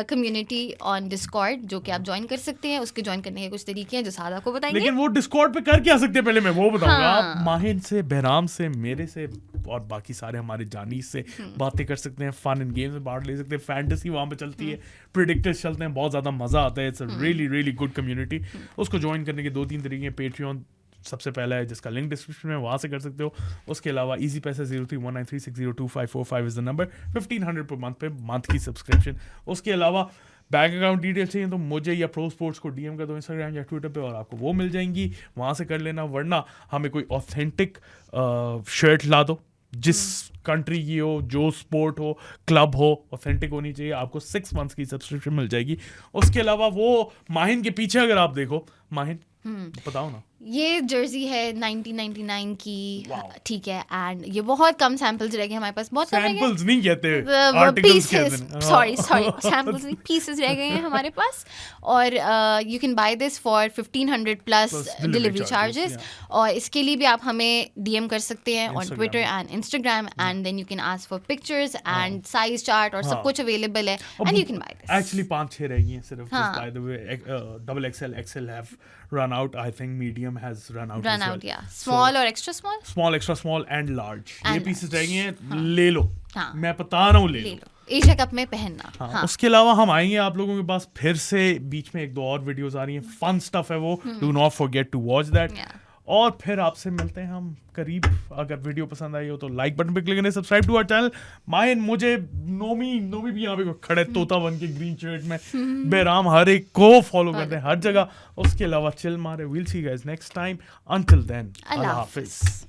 community on Discord जो कि आप ज्वाइन कर सकते हैं. उसके ज्वाइन करने के कुछ तरीके हैं जो सादा को बताएंगे. लेकिन वो डिस्कॉर्ड पे कर क्या सकते हैं पहले मैं वो बताऊंगा. हाँ. आप माहिन से, बहराम से, मेरे से और बाकी सारे हमारे जानी से बातें कर सकते हैं, फन एंड गेम्स में पार्ट ले सकते हैं, फैंटेसी वहाँ पे चलती है, प्रेडिक्टर्स चलते हैं, बहुत ज़्यादा मज़ा आता है. It's a really really good community. उसको ज्वाइन करने के 2-3 तरीके हैं. पेट्रियन सबसे पहला है जिसका लिंक डिस्क्रिप्शन में, वहाँ से कर सकते हो. उसके अलावा इजी पैसा 031936025545 is the number. 1500 per month पे मंथ की सब्सक्रिप्शन. उसके अलावा बैंक अकाउंट डिटेल चाहिए तो मुझे या प्रो स्पोर्ट्स को डीएम कर दो इंस्टाग्राम या ट्विटर पे और आपको वो मिल जाएंगी, वहाँ से कर लेना. वरना हमें कोई ऑथेंटिक शर्ट ला दो जिस कंट्री की हो, जो स्पोर्ट हो, क्लब हो, ऑथेंटिक होनी चाहिए. आपको 6 मंथ्स की सब्सक्रिप्शन मिल जाएगी. उसके अलावा वो माहिन के पीछे अगर आप देखो, माहिन बताओ ना. ये जर्सी है 1999 की, Wow. ठीक है. एंड ये बहुत कम सैंपल्स रह गए हमारे पास, बहुत कम रह गए. सैंपल्स नहीं कहते, आर्टिकल्स कहते पीसेस, हैं. सॉरी सैंपल्स नहीं, पीसेस रह गए हैं हमारे पास. और you can buy this for 1500 plus Plus delivery delivery charges, charges. और इसके लिए भी आप हमें डीएम कर सकते हैं ऑन Instagram ट्विटर में. And Instagram. And then you can ask for pictures and size chart और हाँ. सब कुछ अवेलेबल है. And you can buy this. Actually 5-6 रह गई हैं सिर्फ. हाँ. Just by the way, double XL have run out. I think medium has run out. Run as out well. या स्मॉल और extra small. Small, extra small and large. ये And पीसेस large. रह गई हैं. हाँ. ले लो. हाँ. मैं बता रहा हूँ ले ले लो. लो, एशिया कप में पहनना. हाँ. हाँ. उसके अलावा हम आएंगे आप लोगों के पास फिर से. बीच में 1-2 और वीडियोस आ रही हैं. फन स्टफ है वो. Do not forget to watch that. Yeah. और फिर आपसे मिलते हैं हम करीब. अगर वीडियो पसंद आई हो तो लाइक बटन पे क्लिक करें, subscribe to our channel. Mahin मुझे नोमी भी यहाँ पे खड़े तोता बन के ग्रीन शर्ट में. बेराम हर एक को फॉलो करते हैं हर जगह. उसके अलावा चिल मारे. Will see guys next time. Until then अल्लाह हाफिज. हाफिज.